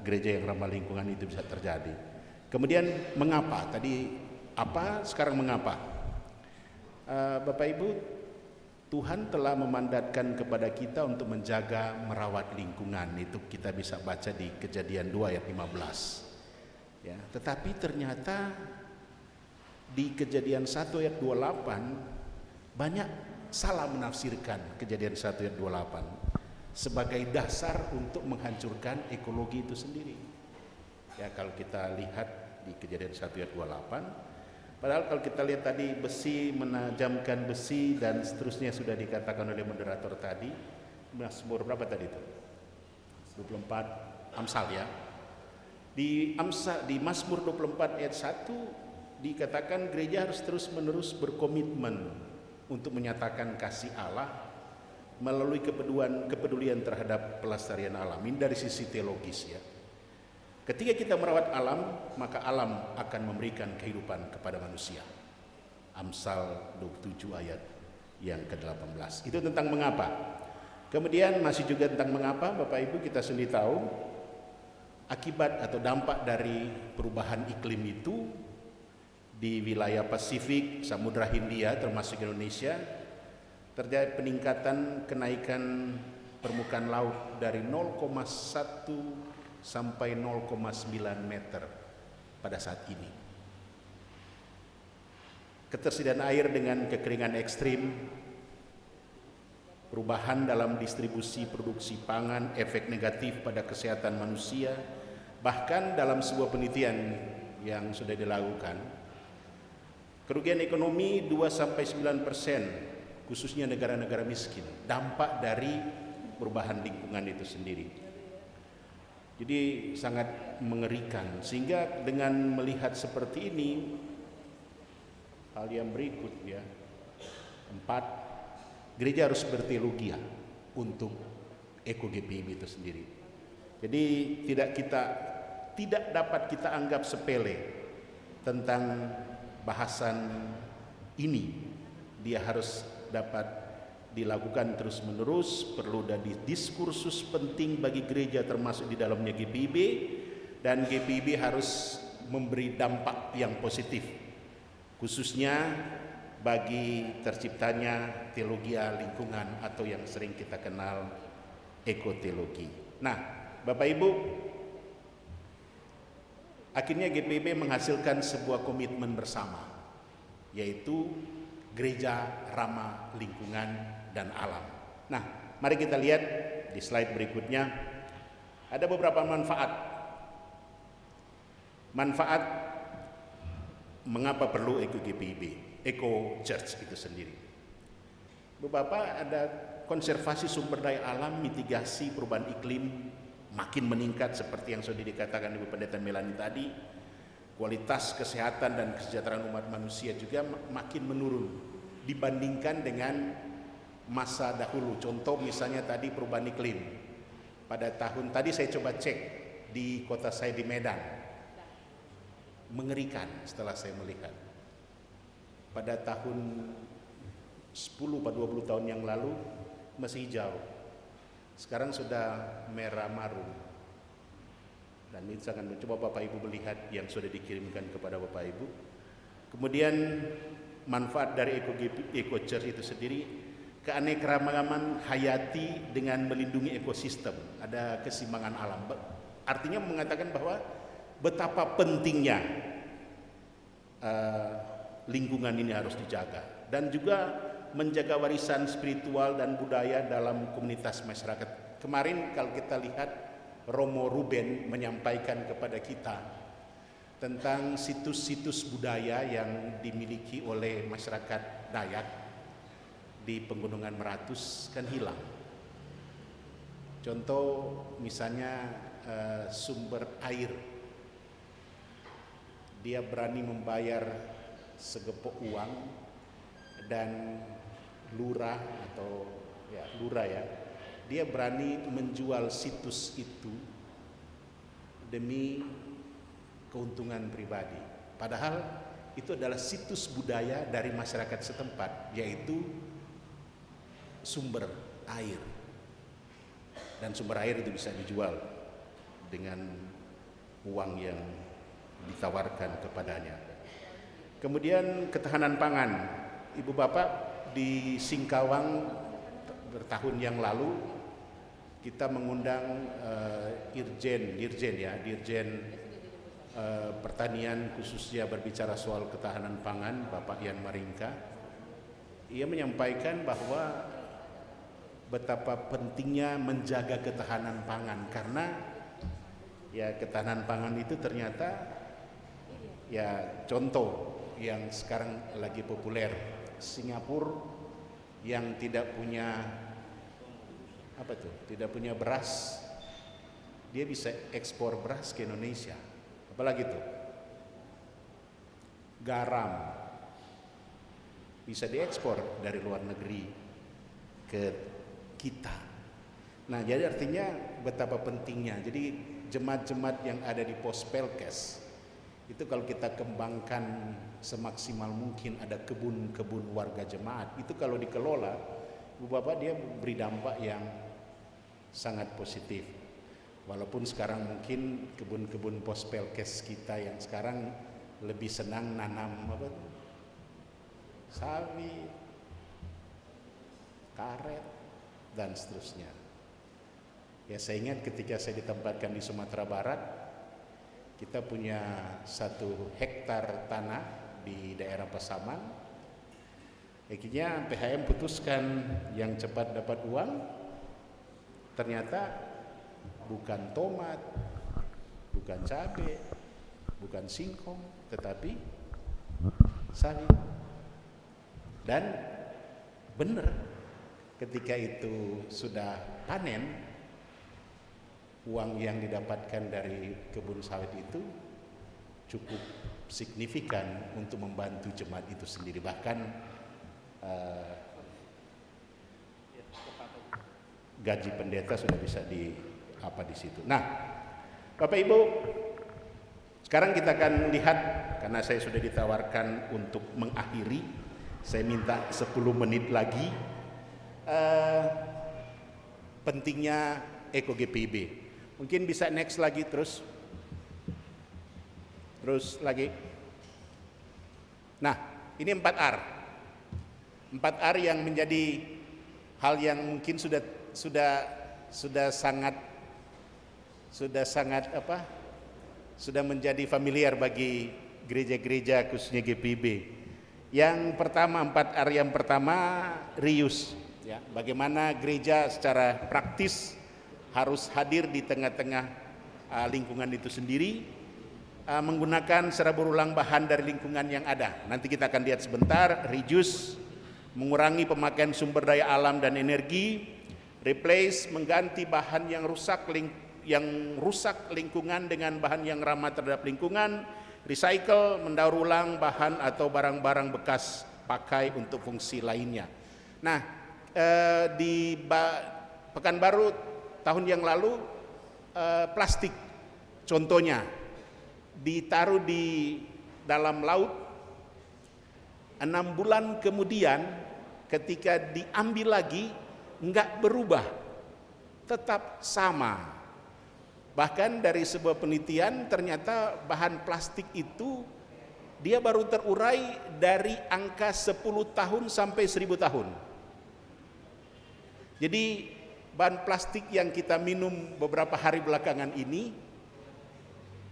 S3: gereja yang ramah lingkungan itu bisa terjadi. Kemudian mengapa? Tadi apa, sekarang mengapa? Bapak Ibu, Tuhan telah memandatkan kepada kita untuk menjaga, merawat lingkungan. Itu kita bisa baca di Kejadian 2 ayat 15. Ya, tetapi ternyata di Kejadian 1 ayat 28 banyak salah menafsirkan Kejadian 1 ayat 28 sebagai dasar untuk menghancurkan ekologi itu sendiri. Ya, kalau kita lihat di Kejadian 1 ayat 28, padahal kalau kita lihat tadi besi, menajamkan besi dan seterusnya sudah dikatakan oleh moderator tadi. Mazmur berapa tadi itu? 24 Amsal ya. Di Mazmur 24 ayat 1 dikatakan gereja harus terus-menerus berkomitmen untuk menyatakan kasih Allah melalui kepedulian terhadap pelestarian alam. Ini dari sisi teologis ya. Ketika kita merawat alam, maka alam akan memberikan kehidupan kepada manusia. Amsal 27 ayat yang ke-18. Itu tentang mengapa. Kemudian masih juga tentang mengapa, Bapak Ibu, kita sendiri tahu akibat atau dampak dari perubahan iklim itu di wilayah Pasifik, Samudra Hindia termasuk Indonesia, terjadi peningkatan kenaikan permukaan laut dari 0,1 sampai 0,9 meter pada saat ini. Ketersediaan air dengan kekeringan ekstrim, perubahan dalam distribusi produksi pangan, efek negatif pada kesehatan manusia, bahkan dalam sebuah penelitian yang sudah dilakukan, kerugian ekonomi 2-9%, khususnya negara-negara miskin, dampak dari perubahan lingkungan itu sendiri. Jadi sangat mengerikan, sehingga dengan melihat seperti ini, hal yang berikut ya, 4, gereja harus berteologi untuk Eko GPIB itu sendiri. Jadi tidak dapat kita anggap sepele tentang bahasan ini. Dia harus dapat dilakukan terus-menerus, perlu ada diskursus penting bagi gereja termasuk di dalamnya GPIB, dan GPIB harus memberi dampak yang positif khususnya bagi terciptanya teologi lingkungan atau yang sering kita kenal ekoteologi. Nah, Bapak Ibu, akhirnya GPIB menghasilkan sebuah komitmen bersama, yaitu gereja ramah lingkungan dan alam. Nah, mari kita lihat di slide berikutnya. Ada beberapa manfaat. Manfaat mengapa perlu Eko GPIB, Eko Church itu sendiri. Bapak, ada konservasi sumber daya alam, mitigasi perubahan iklim makin meningkat seperti yang sudah dikatakan Ibu Pendeta Melani tadi. Kualitas kesehatan dan kesejahteraan umat manusia juga makin menurun dibandingkan dengan masa dahulu. Contoh misalnya tadi perubahan iklim. Pada tahun tadi saya coba cek di kota saya di Medan. Mengerikan setelah saya melihat. Pada tahun 10 atau 20 tahun yang lalu masih hijau. Sekarang sudah merah marun. Dan ini sangat mencoba Bapak Ibu melihat yang sudah dikirimkan kepada Bapak Ibu. Kemudian manfaat dari Eko Church itu sendiri, keanekaragaman hayati dengan melindungi ekosistem, ada keseimbangan alam. Artinya mengatakan bahwa betapa pentingnya lingkungan ini harus dijaga, dan juga menjaga warisan spiritual dan budaya dalam komunitas masyarakat. Kemarin kalau kita lihat Romo Ruben menyampaikan kepada kita tentang situs-situs budaya yang dimiliki oleh masyarakat Dayak di Pegunungan Meratus kan hilang. Contoh misalnya sumber air, dia berani membayar segepok uang, dan lurah atau lurah dia berani menjual situs itu demi keuntungan pribadi. Padahal itu adalah situs budaya dari masyarakat setempat, yaitu sumber air. Dan sumber air itu bisa dijual dengan uang yang ditawarkan kepadanya. Kemudian ketahanan pangan. Ibu Bapak, di Singkawang bertahun yang lalu kita mengundang Dirjen Pertanian, khususnya berbicara soal ketahanan pangan, Bapak Yan Maringka. Ia menyampaikan bahwa betapa pentingnya menjaga ketahanan pangan, karena ketahanan pangan itu ternyata contoh yang sekarang lagi populer, Singapura yang tidak punya beras, dia bisa ekspor beras ke Indonesia. Apalagi itu garam bisa diekspor dari luar negeri ke kita. Nah, jadi artinya betapa pentingnya. Jadi jemaat-jemaat yang ada di pos Pelkes itu kalau kita kembangkan semaksimal mungkin, ada kebun-kebun warga jemaat, itu kalau dikelola, Bu Bapak, dia beri dampak yang sangat positif. Walaupun sekarang mungkin kebun-kebun pos Pelkes kita yang sekarang lebih senang nanam sawi, karet, dan seterusnya. Saya ingat ketika saya ditempatkan di Sumatera Barat, kita punya 1 hektar tanah di daerah Pasaman. Akhirnya PHM putuskan yang cepat dapat uang, ternyata bukan tomat, bukan cabai, bukan singkong, tetapi sawi. Dan benar, ketika itu sudah panen, uang yang didapatkan dari kebun sawit itu cukup signifikan untuk membantu jemaat itu sendiri. Bahkan gaji pendeta sudah bisa di situ. Nah, Bapak Ibu, sekarang kita akan lihat, karena saya sudah ditawarkan untuk mengakhiri, saya minta 10 menit lagi, pentingnya Eko GPIB. Mungkin bisa next lagi terus lagi. Nah, ini 4R. 4R yang menjadi hal yang mungkin sudah menjadi familiar bagi gereja-gereja khususnya GPIB. Yang pertama, 4R yang pertama, reuse, ya. Bagaimana gereja secara praktis harus hadir di tengah-tengah lingkungan itu sendiri, menggunakan secara berulang bahan dari lingkungan yang ada. Nanti kita akan lihat sebentar. Reduce, mengurangi pemakaian sumber daya alam dan energi. Replace, mengganti bahan yang rusak lingkungan dengan bahan yang ramah terhadap lingkungan. Recycle, mendaur ulang bahan atau barang-barang bekas pakai untuk fungsi lainnya. Nah, di Pekanbaru tahun yang lalu, plastik contohnya ditaruh di dalam laut, 6 bulan kemudian ketika diambil lagi enggak berubah, tetap sama. Bahkan dari sebuah penelitian ternyata bahan plastik itu dia baru terurai dari angka 10 tahun sampai 1000 tahun. Jadi bahan plastik yang kita minum beberapa hari belakangan ini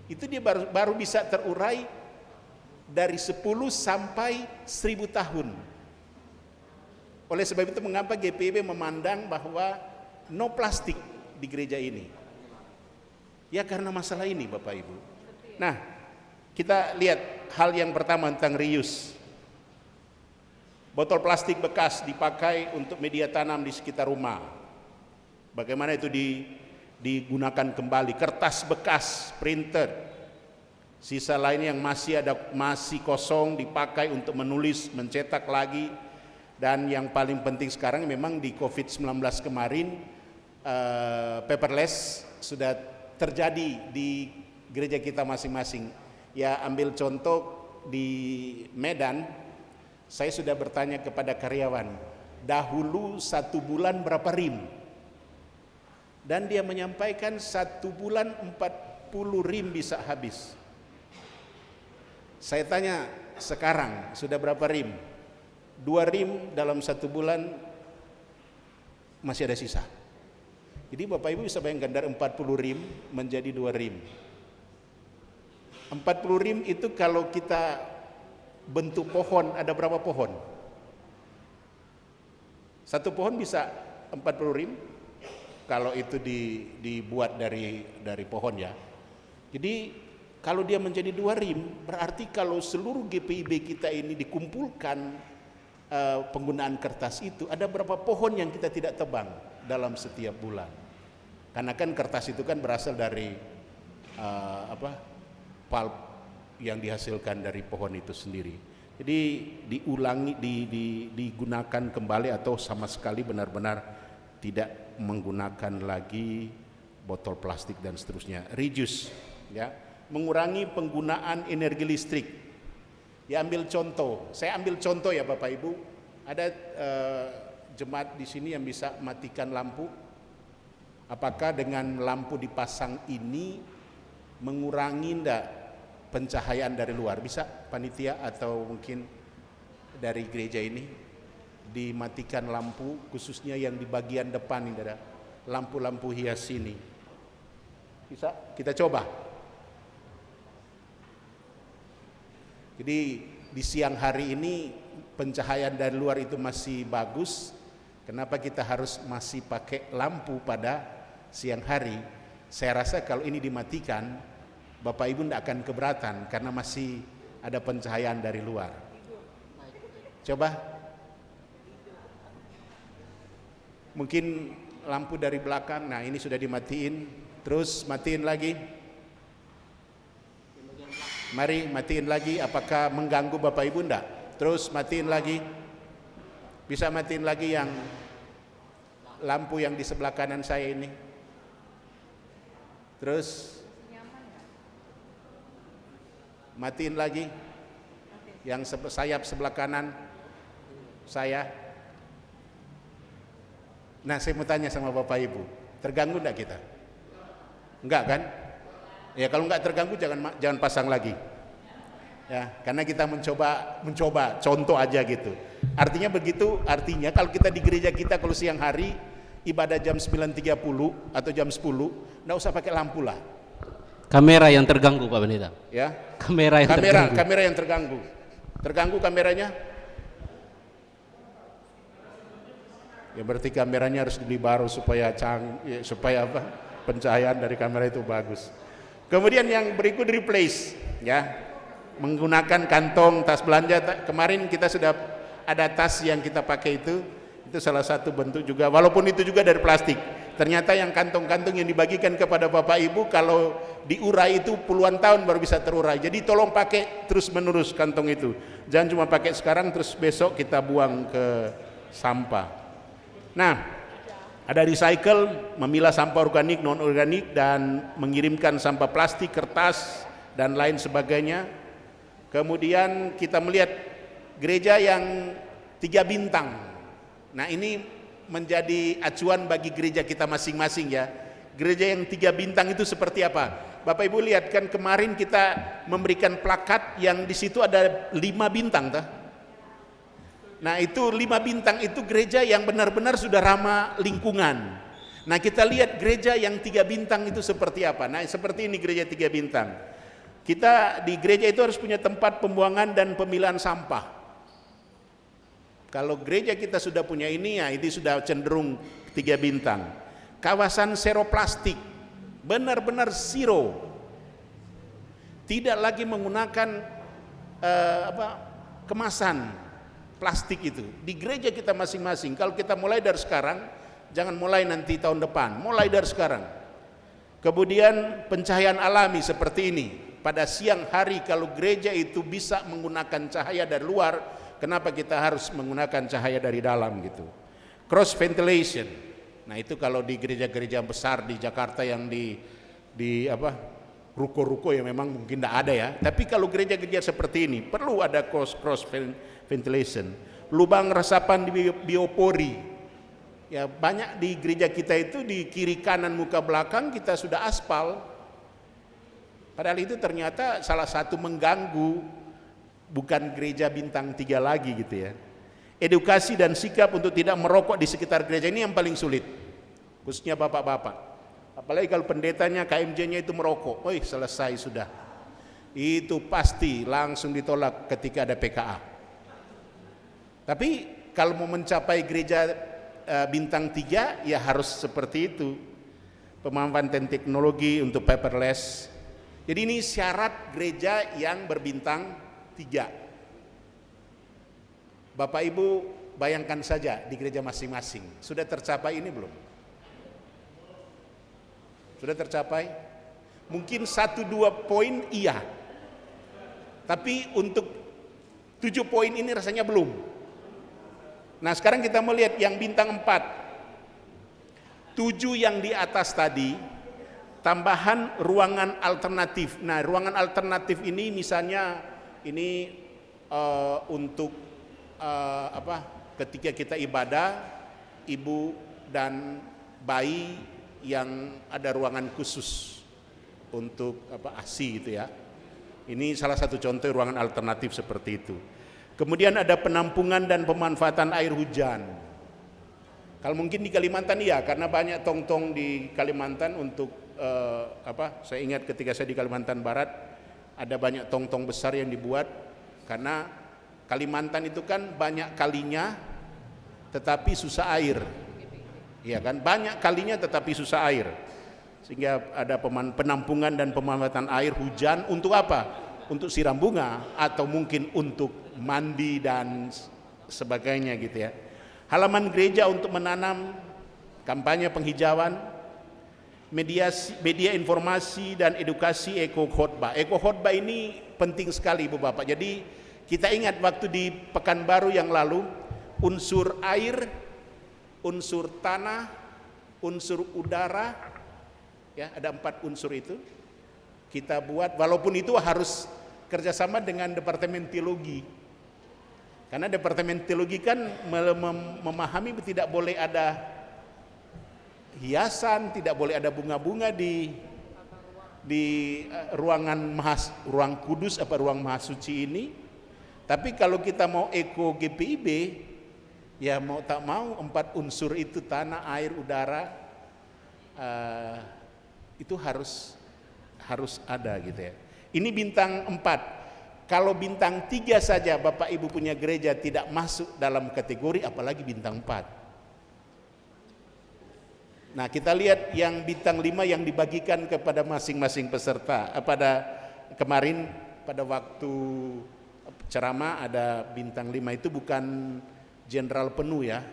S3: itu dia baru bisa terurai dari 10 sampai 1000 tahun. Oleh sebab itu mengapa GPIB memandang bahwa no plastik di gereja ini? Ya karena masalah ini, Bapak Ibu. Nah, kita lihat hal yang pertama tentang reuse. Botol plastik bekas dipakai untuk media tanam di sekitar rumah. Bagaimana itu digunakan kembali? Kertas bekas, printer, sisa lain yang masih kosong dipakai untuk menulis, mencetak lagi. Dan yang paling penting sekarang memang di COVID-19 kemarin, paperless sudah terjadi di gereja kita masing-masing. Ya, ambil contoh di Medan, saya sudah bertanya kepada karyawan, dahulu 1 bulan berapa rim? Dan dia menyampaikan 1 bulan 40 rim bisa habis. Saya tanya, sekarang sudah berapa rim? 2 rim dalam 1 bulan masih ada sisa. Jadi Bapak Ibu bisa bayangkan dari 40 rim menjadi 2 rim. 40 rim itu kalau kita bentuk pohon, ada berapa pohon? 1 pohon bisa 40 rim kalau itu dibuat dari pohon, ya. Jadi kalau dia menjadi 2 rim, berarti kalau seluruh GPIB kita ini dikumpulkan penggunaan kertas itu, ada berapa pohon yang kita tidak tebang dalam setiap bulan. Karena kan kertas itu kan berasal dari pulp yang dihasilkan dari pohon itu sendiri. Jadi diulangi, digunakan kembali atau sama sekali benar-benar tidak menggunakan lagi botol plastik dan seterusnya. Reduce, ya, mengurangi penggunaan energi listrik. Ya, ambil contoh, saya ambil contoh ya Bapak Ibu, ada jemaat di sini yang bisa matikan lampu. Apakah dengan lampu dipasang ini mengurangi enggak pencahayaan dari luar? Bisa panitia atau mungkin dari gereja ini dimatikan lampu, khususnya yang di bagian depan ini ada lampu-lampu hias ini. Bisa kita coba. Jadi di siang hari ini pencahayaan dari luar itu masih bagus. Kenapa kita harus masih pakai lampu pada siang hari? Saya rasa kalau ini dimatikan, Bapak Ibu tidak akan keberatan karena masih ada pencahayaan dari luar. Coba. Mungkin lampu dari belakang, nah ini sudah dimatiin. Terus matiin lagi. Mari matiin lagi. Apakah mengganggu Bapak Ibu enggak? Terus matiin lagi. Bisa matiin lagi yang lampu yang di sebelah kanan saya ini. Terus matiin lagi yang sayap sebelah kanan saya. Nah, saya mau tanya sama Bapak Ibu, terganggu enggak kita? Enggak kan? Ya kalau enggak terganggu jangan pasang lagi. Ya, karena kita mencoba contoh aja gitu. Artinya begitu, artinya kalau kita di gereja kita kalau siang hari ibadah jam 9.30 atau jam 10, enggak usah pakai lampu lah.
S1: Kamera yang terganggu Pak Pendeta.
S3: Ya.
S1: Kamera terganggu.
S3: Kamera yang terganggu. Terganggu kameranya? Ya berarti kameranya harus dibeli baru supaya supaya apa? Pencahayaan dari kamera itu bagus. Kemudian yang berikut replace, ya, menggunakan kantong tas belanja. Kemarin kita sudah ada tas yang kita pakai itu salah satu bentuk juga, walaupun itu juga dari plastik. Ternyata yang kantong-kantong yang dibagikan kepada Bapak Ibu kalau diurai itu puluhan tahun baru bisa terurai. Jadi tolong pakai terus menerus kantong itu. Jangan cuma pakai sekarang terus besok kita buang ke sampah. Nah, ada recycle, memilah sampah organik, non organik, dan mengirimkan sampah plastik, kertas, dan lain sebagainya. Kemudian kita melihat gereja yang 3 bintang. Nah, ini menjadi acuan bagi gereja kita masing-masing ya. Gereja yang 3 bintang itu seperti apa? Bapak Ibu lihat kan kemarin kita memberikan plakat yang di situ ada 5 bintang tak? Nah itu 5 bintang itu gereja yang benar-benar sudah ramah lingkungan. Nah kita lihat gereja yang 3 bintang itu seperti apa. Nah seperti ini gereja 3 bintang. Kita di gereja itu harus punya tempat pembuangan dan pemilahan sampah. Kalau gereja kita sudah punya ini ya ini sudah cenderung 3 bintang. Kawasan zero plastik, benar-benar zero. Tidak lagi menggunakan kemasan plastik itu di gereja kita masing-masing. Kalau kita mulai dari sekarang, jangan mulai nanti tahun depan, mulai dari sekarang. Kemudian pencahayaan alami seperti ini. Pada siang hari kalau gereja itu bisa menggunakan cahaya dari luar, kenapa kita harus menggunakan cahaya dari dalam gitu. Cross ventilation. Nah itu kalau di gereja-gereja besar di Jakarta yang di ruko-ruko yang memang mungkin tidak ada ya. Tapi kalau gereja-gereja seperti ini perlu ada cross ventilation, lubang resapan di biopori. Ya banyak di gereja kita itu di kiri kanan muka belakang kita sudah aspal. Padahal itu ternyata salah satu mengganggu, bukan gereja bintang 3 lagi gitu ya. Edukasi dan sikap untuk tidak merokok di sekitar gereja ini yang paling sulit, khususnya bapak-bapak. Apalagi kalau pendetanya KMJ-nya itu merokok, selesai sudah. Itu pasti langsung ditolak ketika ada PKA. Tapi kalau mau mencapai gereja bintang 3 ya harus seperti itu. Pemanfaatan teknologi untuk paperless. Jadi ini syarat gereja yang berbintang 3. Bapak Ibu bayangkan saja di gereja masing-masing. Sudah tercapai ini belum? Sudah tercapai? Mungkin 1-2 poin iya. Tapi untuk 7 poin ini rasanya belum. Nah sekarang kita melihat yang bintang 4. 7 yang di atas tadi, tambahan ruangan alternatif. Nah ruangan alternatif ini misalnya ini untuk ketika kita ibadah, ibu dan bayi yang ada ruangan khusus untuk ASI gitu ya. Ini salah satu contoh ruangan alternatif seperti itu. Kemudian ada penampungan dan pemanfaatan air hujan. Kalau mungkin di Kalimantan iya, karena banyak tong-tong di Kalimantan untuk saya ingat ketika saya di Kalimantan Barat ada banyak tong-tong besar yang dibuat karena Kalimantan itu kan banyak kalinya tetapi susah air. Iya kan? Banyak kalinya tetapi susah air. Sehingga ada penampungan dan pemanfaatan air hujan untuk apa? Untuk siram bunga atau mungkin untuk mandi dan sebagainya gitu ya. Halaman gereja untuk menanam, kampanye penghijauan. media informasi dan edukasi eko khotbah. Eko khotbah ini penting sekali Ibu Bapak. Jadi kita ingat waktu di Pekanbaru yang lalu, unsur air, unsur tanah, unsur udara, ya ada 4 unsur itu kita buat. Walaupun itu harus kerjasama dengan Departemen Teologi, karena Departemen Teologi kan memahami tidak boleh ada hiasan, tidak boleh ada bunga-bunga di ruang kudus ruang mahasuci ini. Tapi kalau kita mau eko GPIB, ya mau tak mau 4 unsur itu, tanah, air, udara, itu harus ada gitu ya. Ini bintang 4. Kalau bintang 3 saja Bapak Ibu punya gereja tidak masuk dalam kategori, apalagi bintang 4. Nah, kita lihat yang bintang 5 yang dibagikan kepada masing-masing peserta. Kemarin pada waktu ceramah ada bintang 5 itu bukan jenderal penuh ya,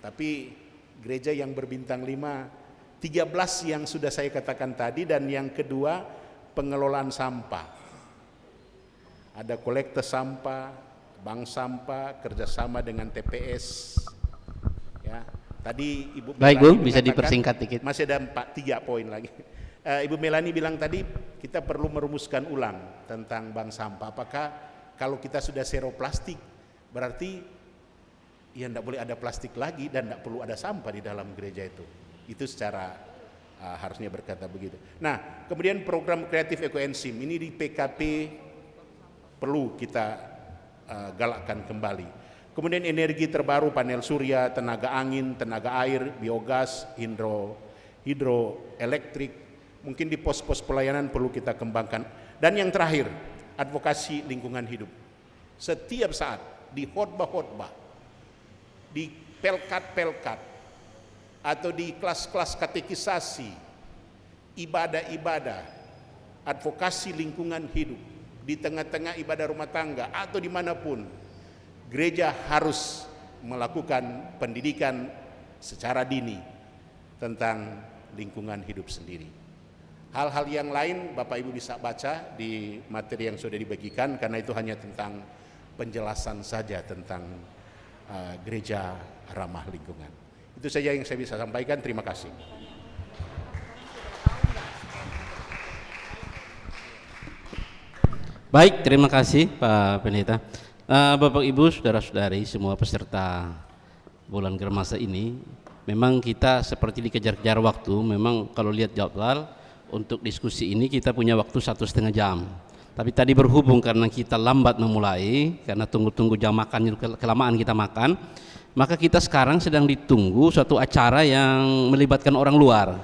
S3: tapi gereja yang berbintang 5, 13 yang sudah saya katakan tadi, dan yang kedua pengelolaan sampah. Ada kolektor sampah, bank sampah, kerjasama dengan TPS. Ya, tadi Ibu
S1: Baik Bu,
S3: Melani
S1: bisa
S3: mengatakan,
S1: dipersingkat dikit.
S3: masih ada 3 poin lagi. Ibu Melani bilang tadi kita perlu merumuskan ulang tentang bank sampah. Apakah kalau kita sudah zero plastik, berarti ya tidak boleh ada plastik lagi dan tidak perlu ada sampah di dalam gereja itu. Itu secara harusnya berkata begitu. Nah, kemudian program kreatif ekoenzim ini di PKP perlu kita galakkan kembali. Kemudian energi terbaru, panel surya, tenaga angin, tenaga air, biogas, hidroelektrik, mungkin di pos-pos pelayanan perlu kita kembangkan. Dan yang terakhir, advokasi lingkungan hidup. Setiap saat di khotbah-khotbah, di pelkat-pelkat, atau di kelas-kelas katekisasi, ibadah-ibadah, advokasi lingkungan hidup, di tengah-tengah ibadah rumah tangga atau dimanapun, gereja harus melakukan pendidikan secara dini tentang lingkungan hidup sendiri. Hal-hal yang lain Bapak Ibu bisa baca di materi yang sudah dibagikan, karena itu hanya tentang penjelasan saja tentang gereja ramah lingkungan. Itu saja yang saya bisa sampaikan. Terima kasih.
S1: Baik, terima kasih Pak Pendeta. Bapak Ibu, saudara-saudari, semua peserta bulan Germasa ini, memang kita seperti dikejar-kejar waktu. Memang kalau lihat jadwal untuk diskusi ini kita punya waktu 1,5 jam. Tapi tadi berhubung karena kita lambat memulai, karena tunggu-tunggu jam makan, kelamaan kita makan, maka kita sekarang sedang ditunggu suatu acara yang melibatkan orang luar.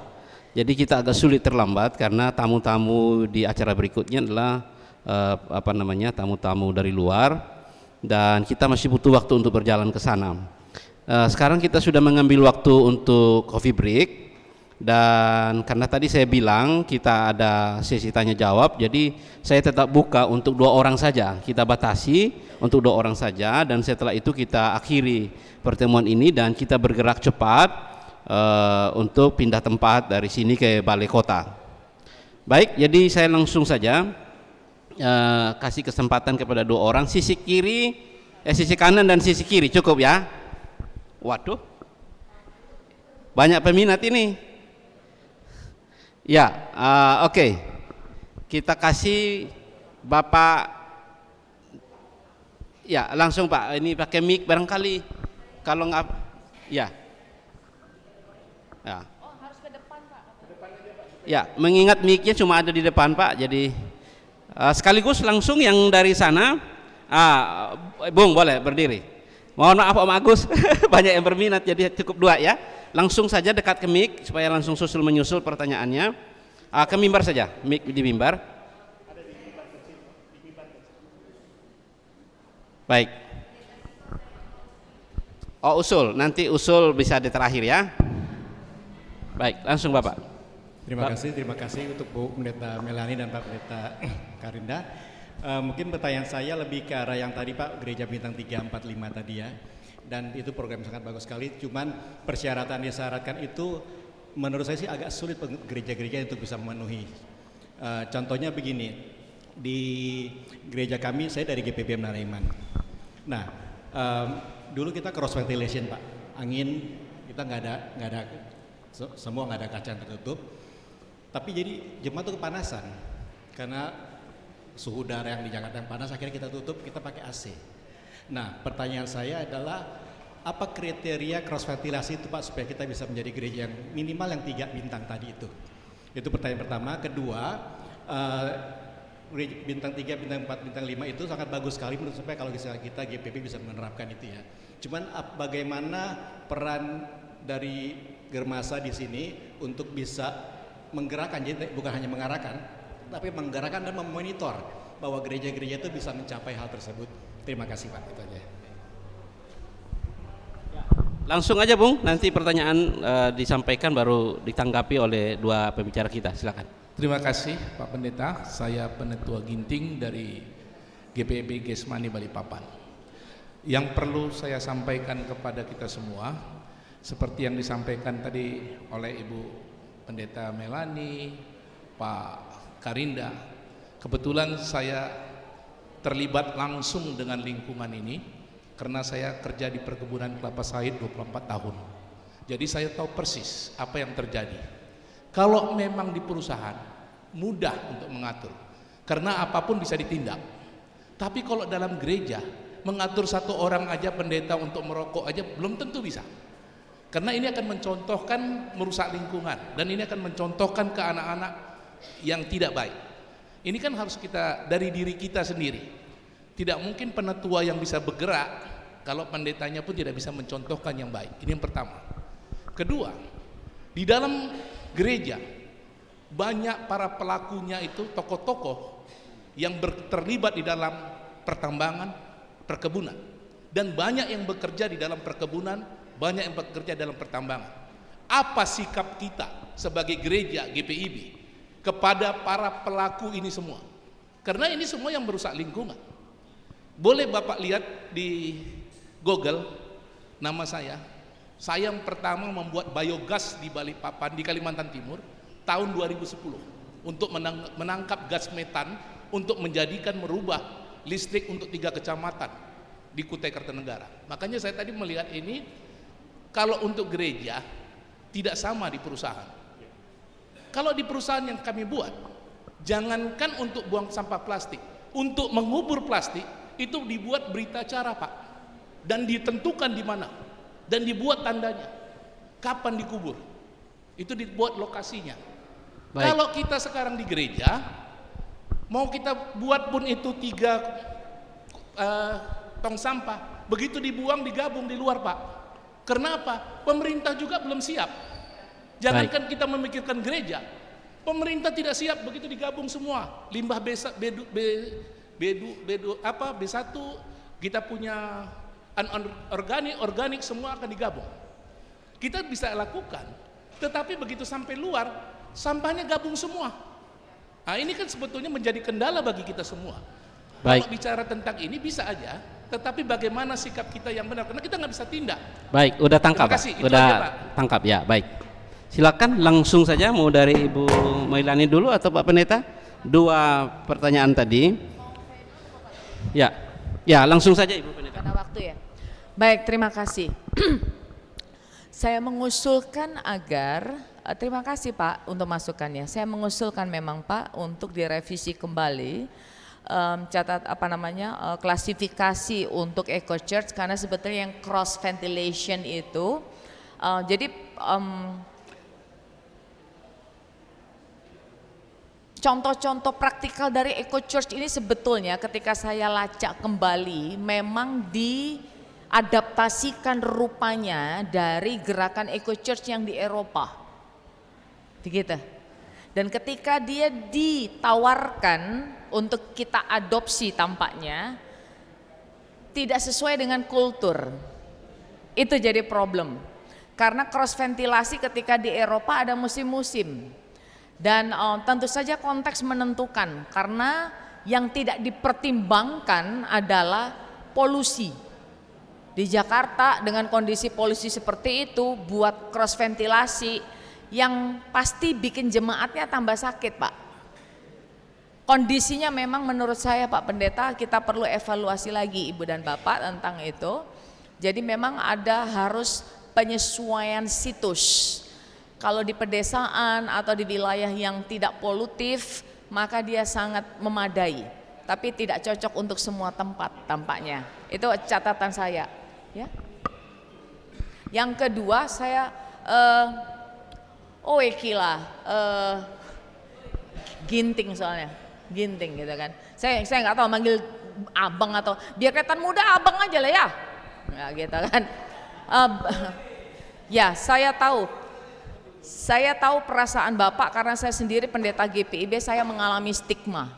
S1: Jadi kita agak sulit terlambat karena tamu-tamu di acara berikutnya adalah tamu-tamu dari luar, dan kita masih butuh waktu untuk berjalan ke sana. Sekarang kita sudah mengambil waktu untuk coffee break, dan karena tadi saya bilang kita ada sesi tanya jawab, jadi saya tetap buka untuk 2 orang saja. Kita batasi untuk 2 orang saja, dan setelah itu kita akhiri pertemuan ini dan kita bergerak cepat untuk pindah tempat dari sini ke balai kota. Baik, jadi saya langsung saja kasih kesempatan kepada 2 orang, sisi kanan dan sisi kiri, cukup ya. Waduh, banyak peminat ini. Ya, oke. Kita kasih Bapak. Ya, langsung Pak. Ini pakai mic barangkali. Kalau nggak, ya. Ya.
S2: Oh, harus ke depan Pak.
S1: Ya, mengingat mic-nya cuma ada di depan Pak. Jadi sekaligus langsung yang dari sana. Bung boleh berdiri. Mohon maaf Om Agus, banyak yang berminat, jadi cukup 2 ya. Langsung saja dekat ke mic supaya langsung menyusul pertanyaannya. Ke mimbar saja, mic di mimbar. Baik. Oh, nanti usul bisa di terakhir ya. Baik, langsung Bapak.
S4: Terima kasih untuk Bu Pendeta Melani dan Pak Pendeta Karinda. Mungkin pertanyaan saya lebih ke arah yang tadi Pak, gereja bintang 3, 4, 5 tadi ya. Dan itu program sangat bagus sekali, cuman persyaratan disyaratkan itu menurut saya sih agak sulit gereja-gereja untuk bisa memenuhi. Contohnya begini, di gereja kami, saya dari GPB Menara Iman. Nah, dulu kita cross ventilation Pak, angin kita nggak ada semua nggak ada kaca yang tertutup. Tapi jadi jemaat tuh kepanasan karena suhu udara yang di Jakarta yang panas, akhirnya kita tutup, kita pakai AC. Nah, pertanyaan saya adalah apa kriteria cross ventilasi itu Pak supaya kita bisa menjadi gereja yang minimal yang 3 bintang tadi itu? Itu pertanyaan pertama. Kedua, bintang 3, bintang 4, bintang 5 itu sangat bagus sekali menurut saya kalau kita GPP bisa menerapkan itu ya. Cuman bagaimana peran dari Germasa di sini untuk bisa menggerakkan, jadi bukan hanya mengarahkan, tapi menggerakkan dan memonitor bahwa gereja-gereja itu bisa mencapai hal tersebut. Terima kasih Pak, itu aja.
S1: Langsung aja Bung, nanti pertanyaan disampaikan baru ditanggapi oleh dua pembicara kita, silakan.
S5: Terima kasih Pak Pendeta, saya Penetua Ginting dari GPIB Gesmani Balikpapan. Yang perlu saya sampaikan kepada kita semua, seperti yang disampaikan tadi oleh Ibu Pendeta Melani, Pak Karinda, kebetulan saya terlibat langsung dengan lingkungan ini karena saya kerja di perkebunan kelapa sawit 24 tahun. Jadi saya tahu persis apa yang terjadi. Kalau memang di perusahaan mudah untuk mengatur karena apapun bisa ditindak. Tapi kalau dalam gereja mengatur satu orang aja pendeta untuk merokok aja belum tentu bisa. Karena ini akan mencontohkan merusak lingkungan dan ini akan mencontohkan ke anak-anak yang tidak baik. Ini kan harus kita dari diri kita sendiri. Tidak mungkin penetua yang bisa bergerak kalau pendetanya pun tidak bisa mencontohkan yang baik. Ini yang pertama. Kedua, di dalam gereja banyak para pelakunya itu tokoh-tokoh yang terlibat di dalam pertambangan, perkebunan, dan banyak yang bekerja di dalam perkebunan, banyak yang bekerja dalam pertambangan. Apa sikap kita sebagai gereja GPIB kepada para pelaku ini semua? Karena ini semua yang merusak lingkungan. Boleh Bapak lihat di Google nama saya yang pertama membuat biogas di Balikpapan di Kalimantan Timur tahun 2010 untuk menangkap gas metan untuk menjadikan merubah listrik untuk 3 kecamatan di Kutai Kartanegara. Makanya saya tadi melihat ini, kalau untuk gereja tidak sama di perusahaan. Kalau di perusahaan yang kami buat, jangankan untuk buang sampah plastik, untuk mengubur plastik itu dibuat berita acara Pak, dan ditentukan di mana, dan dibuat tandanya kapan dikubur, itu dibuat lokasinya. Baik. Kalau kita sekarang di gereja mau kita buat pun itu 3 tong sampah, begitu dibuang digabung di luar Pak. Karena apa? Pemerintah juga belum siap. Jangankan kita memikirkan gereja, pemerintah tidak siap begitu digabung semua. Limbah B1 kita punya organik semua akan digabung. Kita bisa lakukan, tetapi begitu sampai luar sampahnya gabung semua. Nah, ini kan sebetulnya menjadi kendala bagi kita semua. Baik. Kalau bicara tentang ini bisa aja, tetapi bagaimana sikap kita yang benar, karena kita nggak bisa tindak.
S1: Baik, udah tangkap Pak. Udah tangkap ya, baik. Silakan langsung saja, mau dari Ibu Mailani dulu atau Pak Pendeta? 2 pertanyaan tadi. Ya, langsung saja Ibu Pendeta.
S2: Karena waktu ya. Baik, terima kasih. Saya mengusulkan agar, terima kasih Pak untuk masukannya. Saya mengusulkan memang Pak untuk direvisi kembali klasifikasi untuk eco church, karena sebetulnya yang cross ventilation itu contoh-contoh praktikal dari eco church ini sebetulnya ketika saya lacak kembali memang diadaptasikan rupanya dari gerakan eco church yang di Eropa, begitu. Dan ketika dia ditawarkan untuk kita adopsi, tampaknya tidak sesuai dengan kultur. Itu jadi problem. Karena cross ventilasi ketika di Eropa ada musim-musim. Dan tentu saja konteks menentukan, karena yang tidak dipertimbangkan adalah polusi. Di Jakarta dengan kondisi polusi seperti itu, buat cross ventilasi yang pasti bikin jemaatnya tambah sakit, Pak. Kondisinya memang menurut saya Pak Pendeta kita perlu evaluasi lagi Ibu dan Bapak tentang itu. Jadi memang ada harus penyesuaian situs. Kalau di pedesaan atau di wilayah yang tidak polutif, maka dia sangat memadai. Tapi tidak cocok untuk semua tempat tampaknya. Itu catatan saya. Ya. Yang kedua saya, Ginting soalnya, Ginting gitu kan. Saya nggak tahu manggil abang atau biar kelihatan muda abang aja lah ya. Ya gitu kan. Ya saya tahu perasaan Bapak karena saya sendiri pendeta GPIB, saya mengalami stigma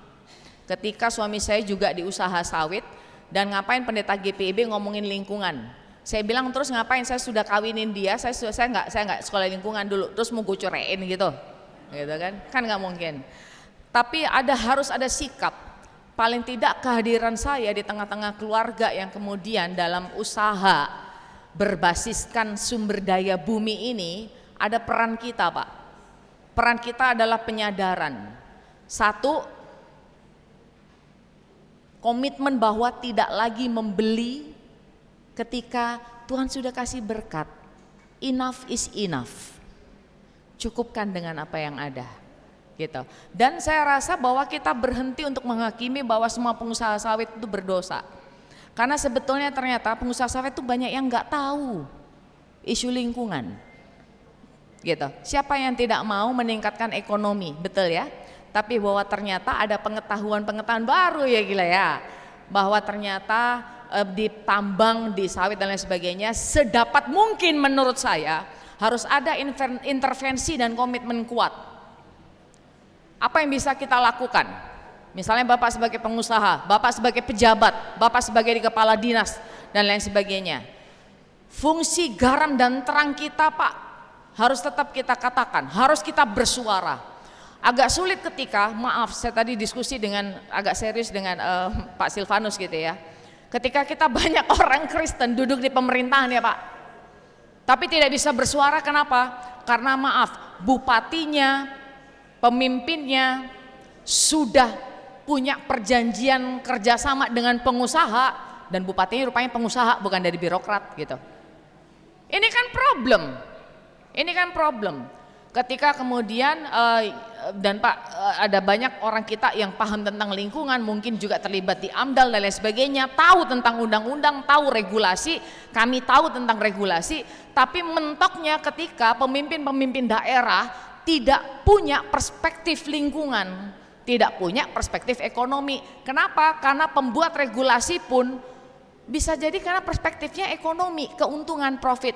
S2: ketika suami saya juga di usaha sawit dan ngapain pendeta GPIB ngomongin lingkungan. Saya bilang terus ngapain, saya sudah kawinin dia, saya nggak sekolah lingkungan dulu, terus mau gue cerein gitu kan nggak mungkin. Tapi harus ada sikap, paling tidak kehadiran saya di tengah-tengah keluarga yang kemudian dalam usaha berbasiskan sumber daya bumi ini, ada peran kita Pak. Peran kita adalah penyadaran. Satu, komitmen bahwa tidak lagi membeli ketika Tuhan sudah kasih berkat. Enough is enough. Cukupkan dengan apa yang ada. Gitu. Dan saya rasa bahwa kita berhenti untuk menghakimi bahwa semua pengusaha sawit itu berdosa. Karena sebetulnya ternyata pengusaha sawit itu banyak yang nggak tahu isu lingkungan. Gitu. Siapa yang tidak mau meningkatkan ekonomi, betul ya? Tapi bahwa ternyata ada pengetahuan baru ya gila ya. Bahwa ternyata di tambang, di sawit dan lain sebagainya, sedapat mungkin menurut saya harus ada intervensi dan komitmen kuat. Apa yang bisa kita lakukan? Misalnya Bapak sebagai pengusaha, Bapak sebagai pejabat, Bapak sebagai kepala dinas dan lain sebagainya. Fungsi garam dan terang kita Pak harus tetap kita katakan, harus kita bersuara. Agak sulit ketika, maaf saya tadi diskusi dengan agak serius dengan Pak Silvanus gitu ya. Ketika kita banyak orang Kristen duduk di pemerintahan ya Pak. Tapi tidak bisa bersuara, kenapa? Karena maaf, bupatinya, pemimpinnya sudah punya perjanjian kerjasama dengan pengusaha dan bupatinya rupanya pengusaha bukan dari birokrat gitu. Ini kan problem. Ketika kemudian dan Pak ada banyak orang kita yang paham tentang lingkungan, mungkin juga terlibat di AMDAL dan lain sebagainya, tahu tentang undang-undang, tahu regulasi, kami tahu tentang regulasi, tapi mentoknya ketika pemimpin-pemimpin daerah tidak punya perspektif lingkungan, tidak punya perspektif ekonomi. Kenapa? Karena pembuat regulasi pun bisa jadi karena perspektifnya ekonomi, keuntungan, profit.